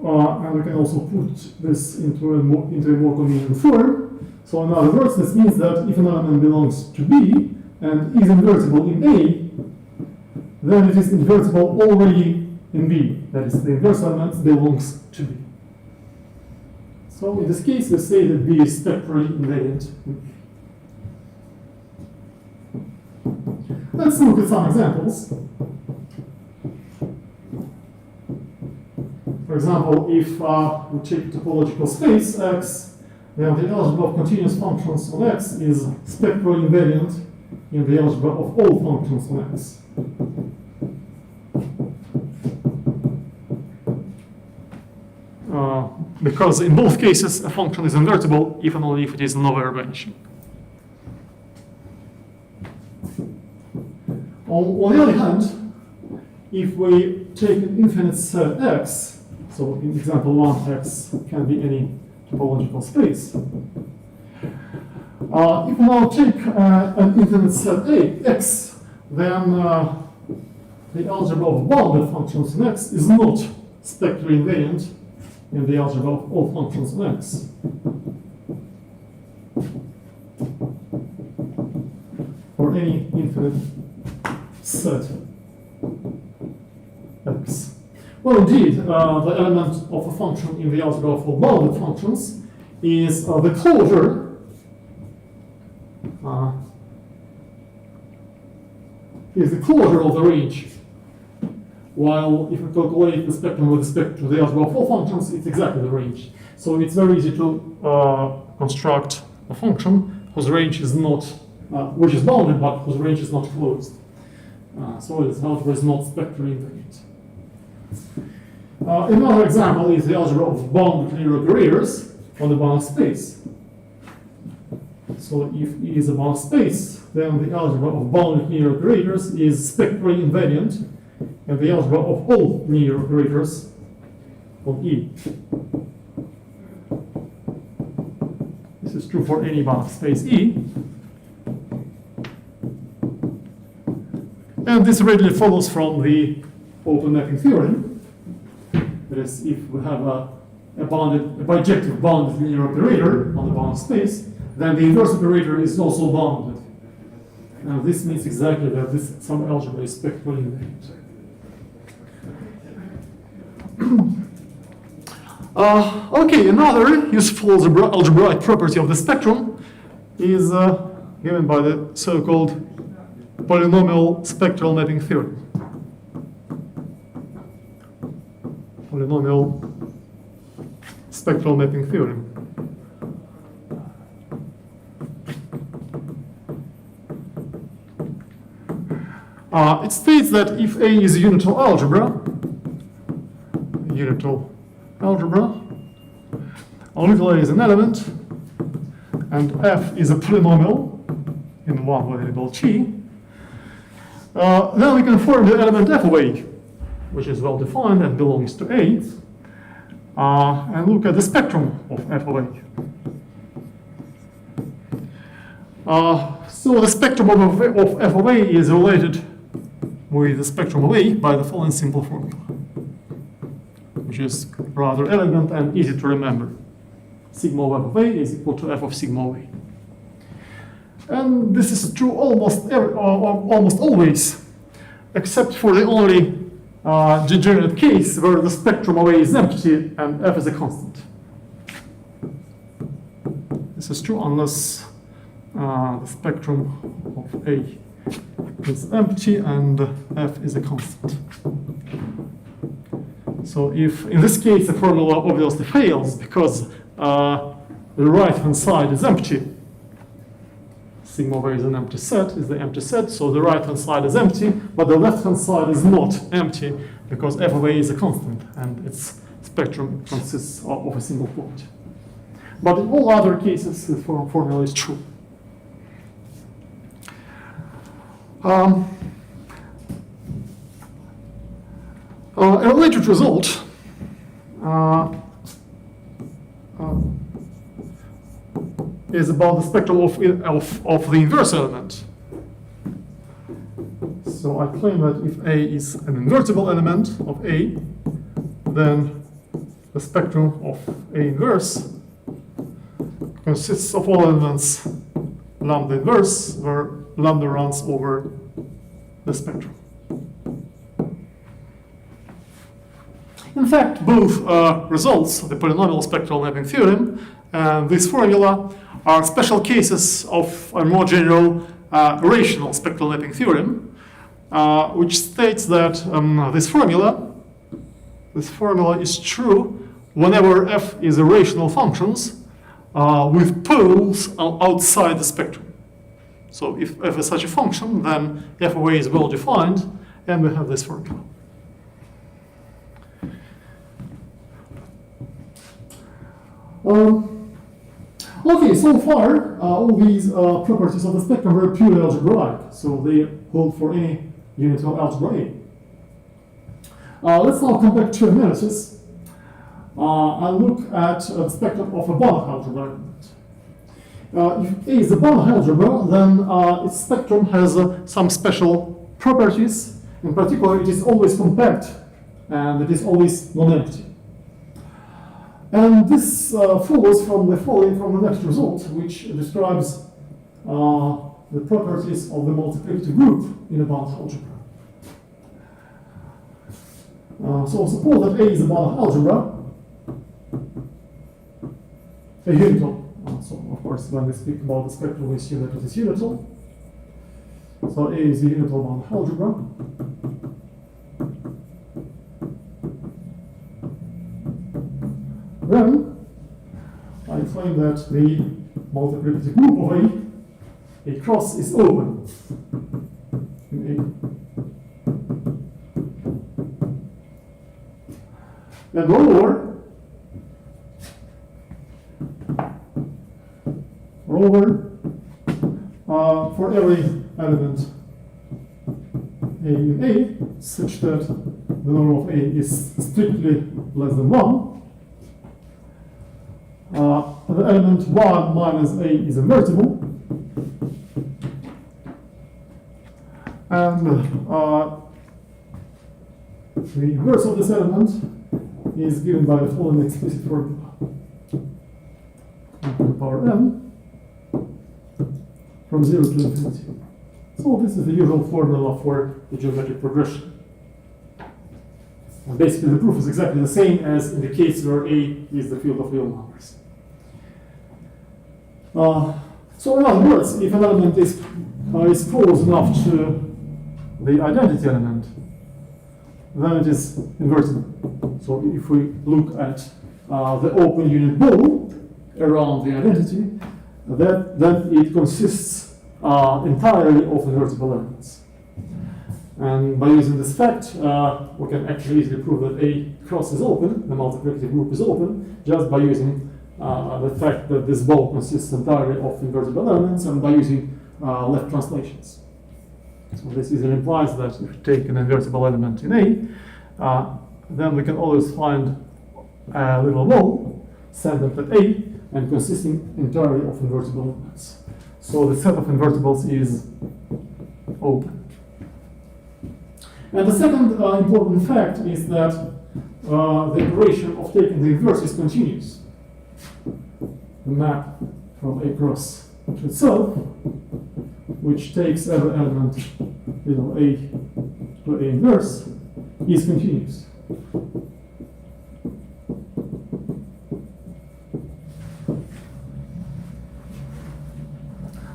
And we can also put this into a more convenient form. So in other words, this means that if an element belongs to B and is invertible in A, then it is invertible already in B. That is, the inverse element belongs to B. So in this case, we say that B is spectrally invariant in B. Let's look at some examples. For example, if we take topological space X, then the algebra of continuous functions on X is spectrally invariant in the algebra of all functions on X. Because in both cases, a function is invertible, even only if it is nowhere vanishing. On the other hand, if we take an infinite set X, so in example 1, X can be any topological space. If we now take an infinite set X, then the algebra of bounded functions in X is not spectrally invariant in the algebra of all functions in X. For any infinite set X. Well, indeed, the element of a function in the algebra of all bounded functions is the closure of the range. While if we calculate the spectrum with respect to the algebra of all functions, it's exactly the range. So it's very easy to construct a function whose range is not, which is bounded, but whose range is not closed. So this algebra is not spectrally invariant. Another example is the algebra of bounded linear operators on the Banach space. So if E is a Banach space, then the algebra of bounded linear operators is spectrally invariant, and the algebra of all linear operators on E. This is true for any Banach space E. And this readily follows from the open mapping theorem. That is, if we have a bijective bounded linear operator on the Banach space, then the inverse operator is also bounded. And this means exactly that this some algebra is spectrally invariant. Okay, another useful algebraic property of the spectrum is given by the so-called polynomial spectral mapping theorem. Polynomial spectral mapping theorem. It states that if A is a unital algebra, little a is an element, and F is a polynomial in one variable T, then we can form the element F of A, which is well defined and belongs to A, and look at the spectrum of F of A. So the spectrum of F of A is related with the spectrum of A by the following simple formula, which is rather elegant and easy to remember. Sigma of F of A is equal to F of sigma of A. And this is true almost always, except for the only degenerate case where the spectrum of A is empty and F is a constant. This is true unless the spectrum of A is empty and F is a constant. So if, in this case, the formula obviously fails because the right-hand side is empty. Sigma of A is an empty set, is the empty set, so the right-hand side is empty, but the left-hand side is not empty because F of A is a constant and its spectrum consists of a single point. But in all other cases, the formula is true. A related result is about the spectrum of the inverse element. So I claim that if A is an invertible element of A, then the spectrum of A inverse consists of all elements lambda inverse, where lambda runs over the spectrum. In fact, both results, the polynomial spectral mapping theorem and this formula, are special cases of a more general rational spectral mapping theorem, which states that this formula is true whenever f is a rational functions with poles outside the spectrum. So if f is such a function, then f of A is well defined, and we have this formula. Okay, so far, all these properties of the spectrum were purely algebraic, so they hold for any unit of algebra A. Let's now come back to analysis and look at the spectrum of a Banach algebra element. If A is a Banach algebra, then its spectrum has some special properties. In particular, it is always compact and it is always non-empty. And this follows from the next result, which describes the properties of the multiplicative group in a Banach algebra. So suppose that A is a Banach algebra, a unital. So of course, when we speak about the spectrum, we assume that it is unital. So A is a unital Banach algebra. Then I claim that the multiplicative group of A cross is open in A. And moreover, for every element A in A, such that the norm of A is strictly less than 1, the element 1 minus A is invertible, and the inverse of this element is given by the following explicit formula: to the power n from 0 to infinity. So this is the usual formula for the geometric progression. And basically the proof is exactly the same as in the case where A is the field of real numbers. So in other words, if an element is close enough to the identity element, then it is invertible. So if we look at the open unit ball around the identity, then it consists entirely of invertible elements. And by using this fact, we can actually easily prove that A cross is open, the multiplicative group is open, just by using the fact that this ball consists entirely of invertible elements and by using left translations. So this easily implies that if we take an invertible element in A, then we can always find a little ball centered at A and consisting entirely of invertible elements. So the set of invertibles is open. And the second important fact is that the operation of taking the inverse is continuous. The map from A cross to itself, which takes every element, A to A inverse, is continuous.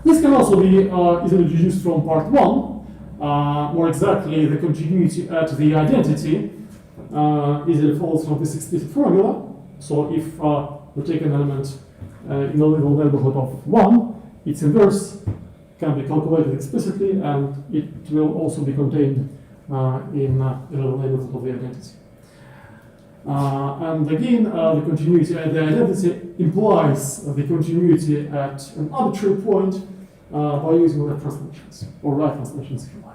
This can also be easily deduced from part 1. More exactly, the continuity at the identity easily follows from this explicit formula. So if we take an element in a little neighborhood of 1, its inverse can be calculated explicitly, and it will also be contained in a little neighborhood of the identity. And again, the continuity at the identity implies the continuity at an arbitrary point by using left translations, or right translations if you like.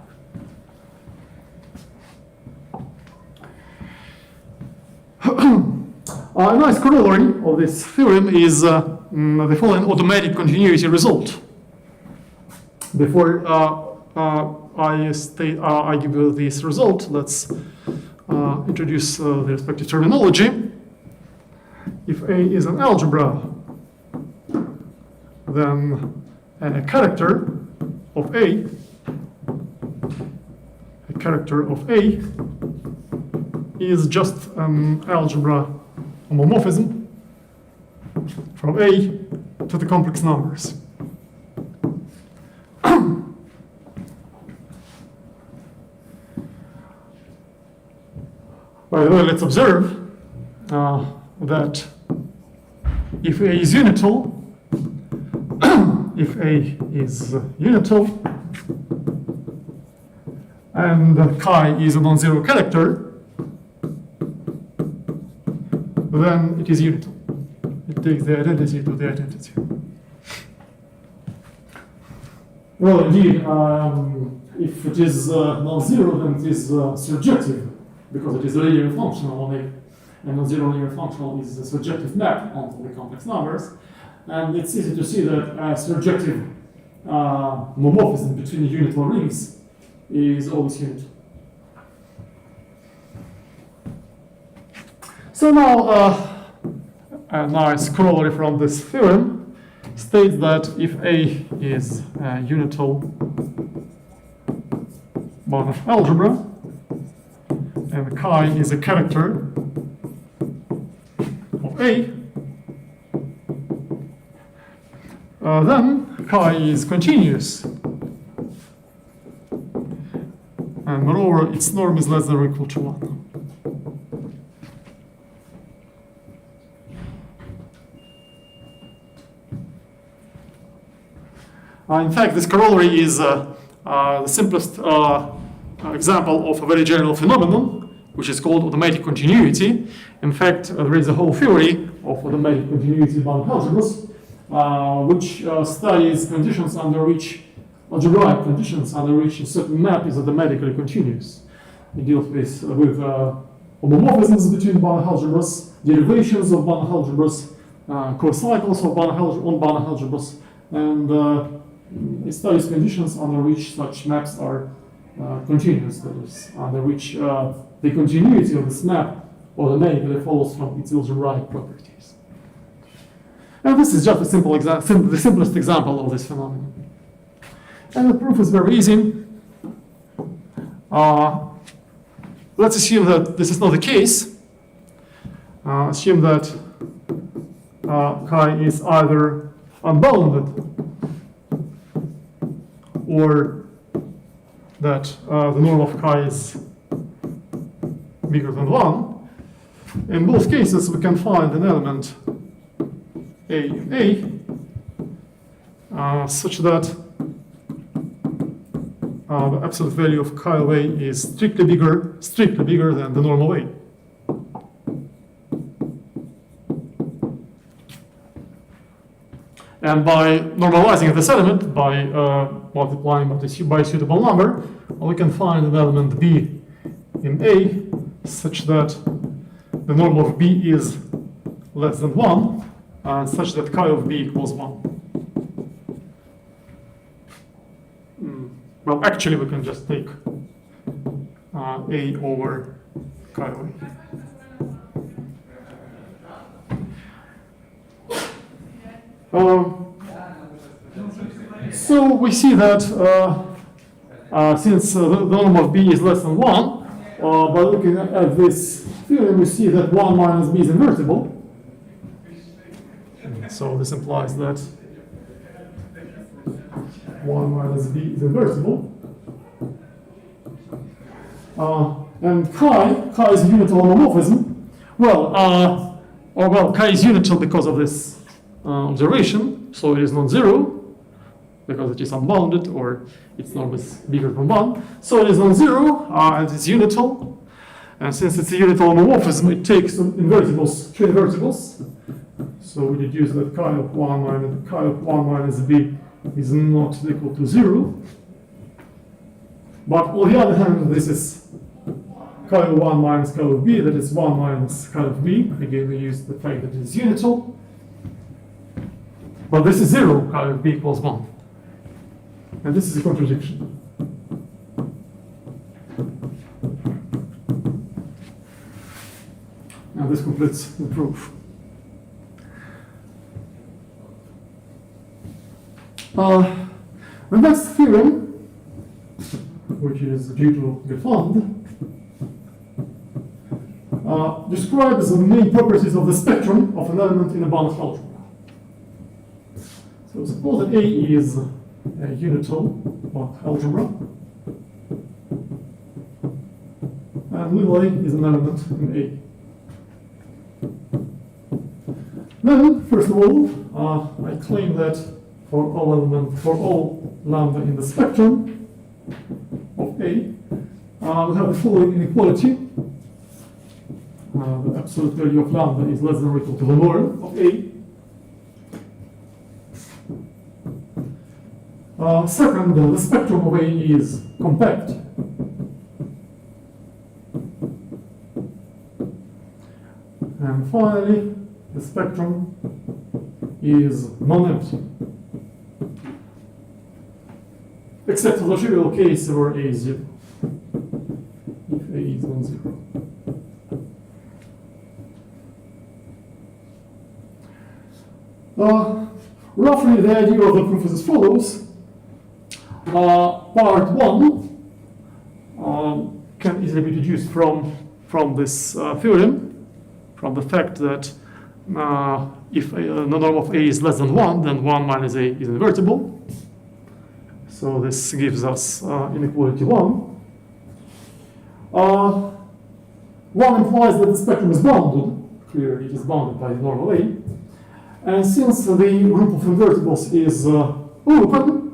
A nice corollary of this theorem is the following automatic continuity result. Before I give you this result, let's introduce the respective terminology. If A is an algebra, then a character of A is just an algebra homomorphism from A to the complex numbers. By the way, let's observe that if A is unital, and chi is a non-zero character, then it is unital. It takes the identity to the identity. Well, indeed, if it is non-zero, then it is surjective, because it is a linear functional on A non-zero linear functional is a surjective map onto the complex numbers. And it's easy to see that a surjective homomorphism between unital rings is always unital. So now, a nice corollary from this theorem states that if A is a unital Banach algebra, and chi is a character of A, then chi is continuous. And moreover, its norm is less than or equal to 1. In fact, this corollary is the simplest example of a very general phenomenon, which is called automatic continuity. In fact, there is a whole theory of automatic continuity Banach algebras, which studies conditions under which, algebraic conditions under which a certain map is automatically continuous. It deals with homomorphisms between Banach algebras, derivations of Banach algebras, cocycles of Banach algebras, and it studies conditions under which such maps are continuous, that is, under which the continuity of this map automatically follows from its algebraic properties. And this is just a the simplest example of this phenomenon. And the proof is very easy. Let's assume that this is not the case. Assume that chi is either unbounded or that the norm of chi is bigger than 1. In both cases, we can find an element A in A such that the absolute value of chi of A is strictly bigger than the norm of A. And by normalizing this element, by multiplying by a suitable number, we can find an element B in A such that the norm of B is less than 1, and such that chi of B equals 1. Well, actually, we can just take A over chi of A. So we see that since the norm of B is less than 1, by looking at this theorem, we see that 1 minus B is invertible. So this implies that 1 minus B is invertible. And chi is a unital homomorphism. Well, chi is unital because of this observation, so it is non-zero, because it is unbounded, or its norm is bigger than 1. So it is non-zero, and it's unital. And since it's a unital homomorphism, it takes two invertibles. So we deduce that chi of 1 minus B is not equal to 0. But on the other hand, this is chi of 1 minus chi of B, that is 1 minus chi of B. Again, we use the fact that it is unital. But this is 0, chi of B equals 1. And this is a contradiction. And this completes the proof. The next theorem, which is due to Gefand, describes the main properties of the spectrum of an element in a Banach algebra. So suppose that A is a unital Banach algebra, and little a is an element in A. Then, first of all, I claim that for all lambda in the spectrum of A, we have the following inequality. The absolute value of lambda is less than or equal to the norm of A. Second, the spectrum of A is compact. And finally, the spectrum is non-empty. Except for the trivial case where A is 0. If A is non-zero. Roughly, the idea of the proof is as follows. Part 1 can easily be deduced from this theorem, from the fact that if the norm of A is less than 1, then 1 minus A is invertible. So this gives us inequality 1. 1 implies that the spectrum is bounded. Clearly, it is bounded by the norm of A. And since the group of invertibles is open,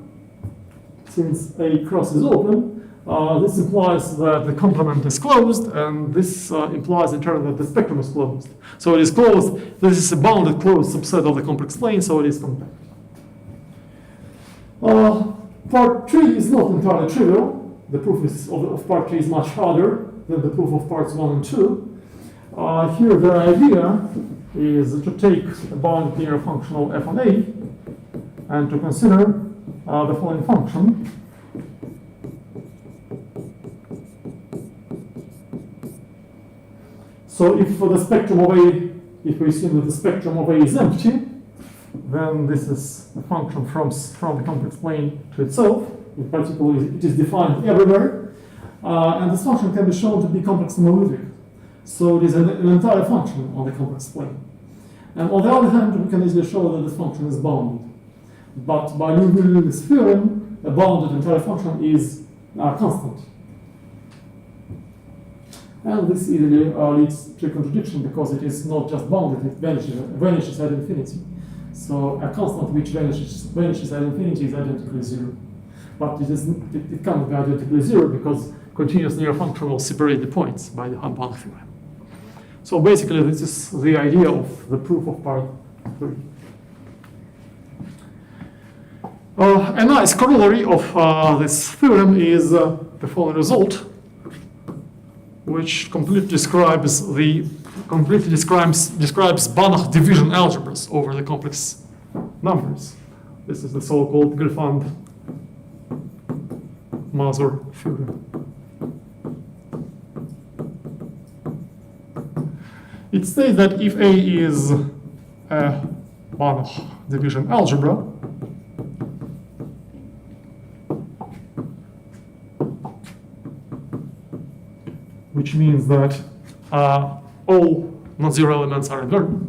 since A cross is open, This implies that the complement is closed, and this implies in turn that the spectrum is closed. So it is closed. This is a bounded closed subset of the complex plane, so it is compact. Part 3 is not entirely trivial. The proof of part 3 is much harder than the proof of parts 1 and 2. Here the idea is to take a bounded linear function of f on A and to consider the following function. So if for the spectrum of A, if we assume that the spectrum of A is empty, then this is a function from the complex plane to itself. In particular, it is defined everywhere. And this function can be shown to be complex homolytic. So it is an entire function on the complex plane. And on the other hand, we can easily show that this function is bounded. But by Lewis' theorem, a bounded entire function is constant. And this easily leads to a contradiction because it is not just bounded, it vanishes at infinity. So a constant which vanishes at infinity is identically zero. But it cannot be identically zero because continuous linear function will separate the points by the Harmonic theorem. So basically, this is the idea of the proof of part 3. A nice corollary of this theorem is the following result, which completely describes Banach division algebras over the complex numbers. This is the so-called Gelfand-Mazur theorem. It states that if A is a Banach division algebra, which means that all non-zero elements are invertible.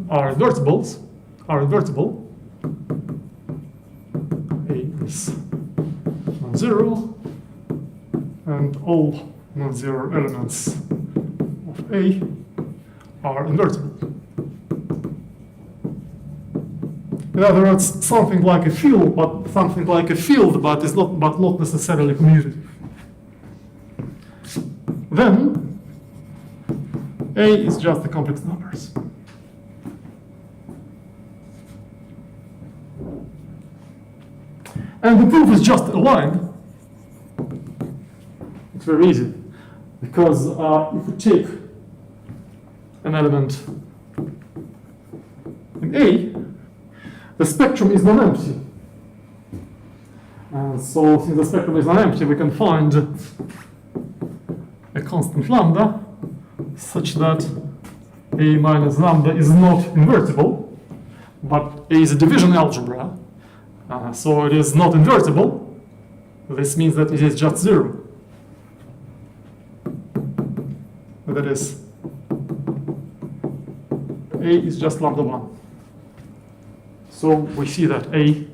A is non-zero, and all non-zero elements of A are invertible. In other words, something like a field, but is not necessarily commutative. Then A is just the complex numbers. And the proof is just a line. It's very easy, because if we take an element in A, the spectrum is non-empty. And so since the spectrum is non-empty, we can find a constant lambda such that A minus lambda is not invertible, but A is a division algebra, so it is not invertible. This means that it is just zero. That is, A is just lambda 1. So we see that A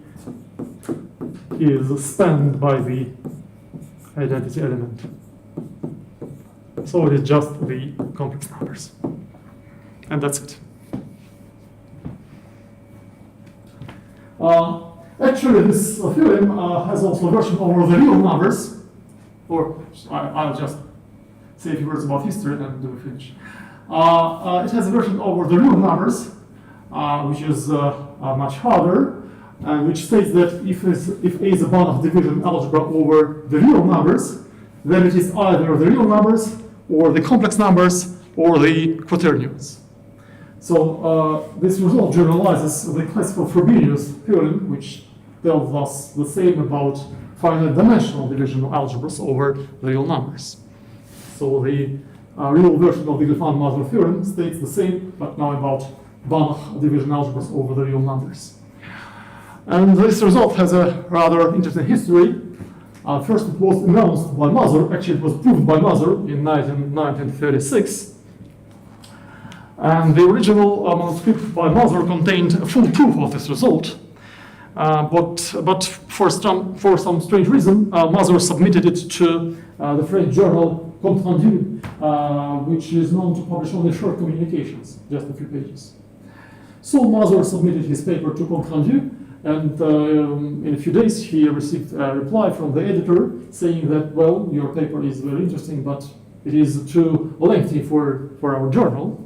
is spanned by the identity element. So it is just the complex numbers. And that's it. Actually, this theorem has also a version over the real numbers. Or I'll just say a few words about history and then do a finish. It has a version over the real numbers, which is much harder, and which states that if A is a Banach division algebra over the real numbers, then it is either the real numbers or the complex numbers or the quaternions. So this result generalizes the classical Frobenius theorem, which tells us the same about finite dimensional division of algebras over the real numbers. So the real version of the Gelfand-Mazur theorem states the same, but now about Banach division algebras over the real numbers. And this result has a rather interesting history. First it was announced by Mazur, actually it was proved by Mazur in 1936. And the original manuscript by Mazur contained a full proof of this result. But for some strange reason, Mazur submitted it to the French journal Compte Rendu, which is known to publish only short communications, just a few pages. So Mazur submitted his paper to Compte Rendu, And in a few days, he received a reply from the editor saying that, well, your paper is very interesting, but it is too lengthy for our journal.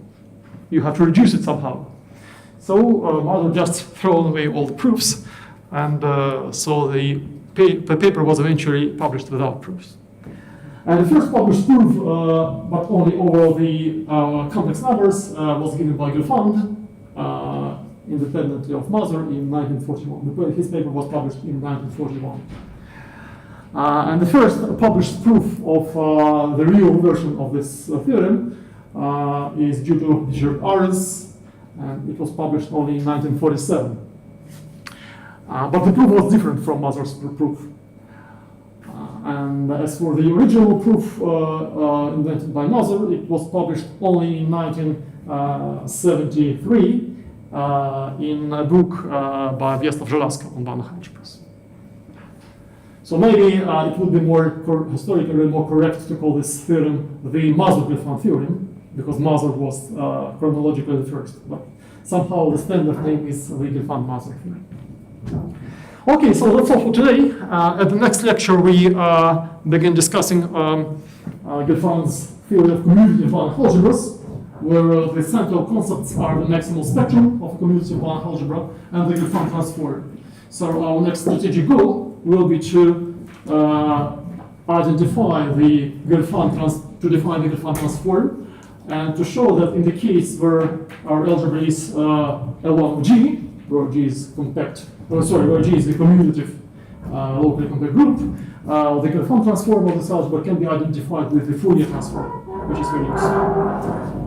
You have to reduce it somehow. So Mazur just thrown away all the proofs, and so the paper was eventually published without proofs. And the first published proof, but only over the complex numbers, was given by Gelfand, independently of Mazur, in 1941. His paper was published in 1941. And the first published proof of the real version of this theorem is due to Richard Arens, and it was published only in 1947. But the proof was different from Mazur's proof. And as for the original proof invented by Mazur, it was published only in 1973 in a book by Wiesław Żelazko on Banach algebras. So maybe it would be more historically more correct to call this theorem the Mazur-Gelfand theorem, because Mazur was chronologically the first, but somehow the standard name is the Gelfand-Mazur theorem. Okay, so that's all for today. At the next lecture, we begin discussing Gelfand's theory of commutative Banach algebras, where the central concepts are the maximal spectrum of a commutative Banach algebra and the Gelfand transform. So our next strategic goal will be to identify the define the Gelfand transform, and to show that in the case where our algebra is L1 of G, where G is compact, where G is the commutative locally compact group, the Gelfand transform of this algebra can be identified with the Fourier transform, which is very useful.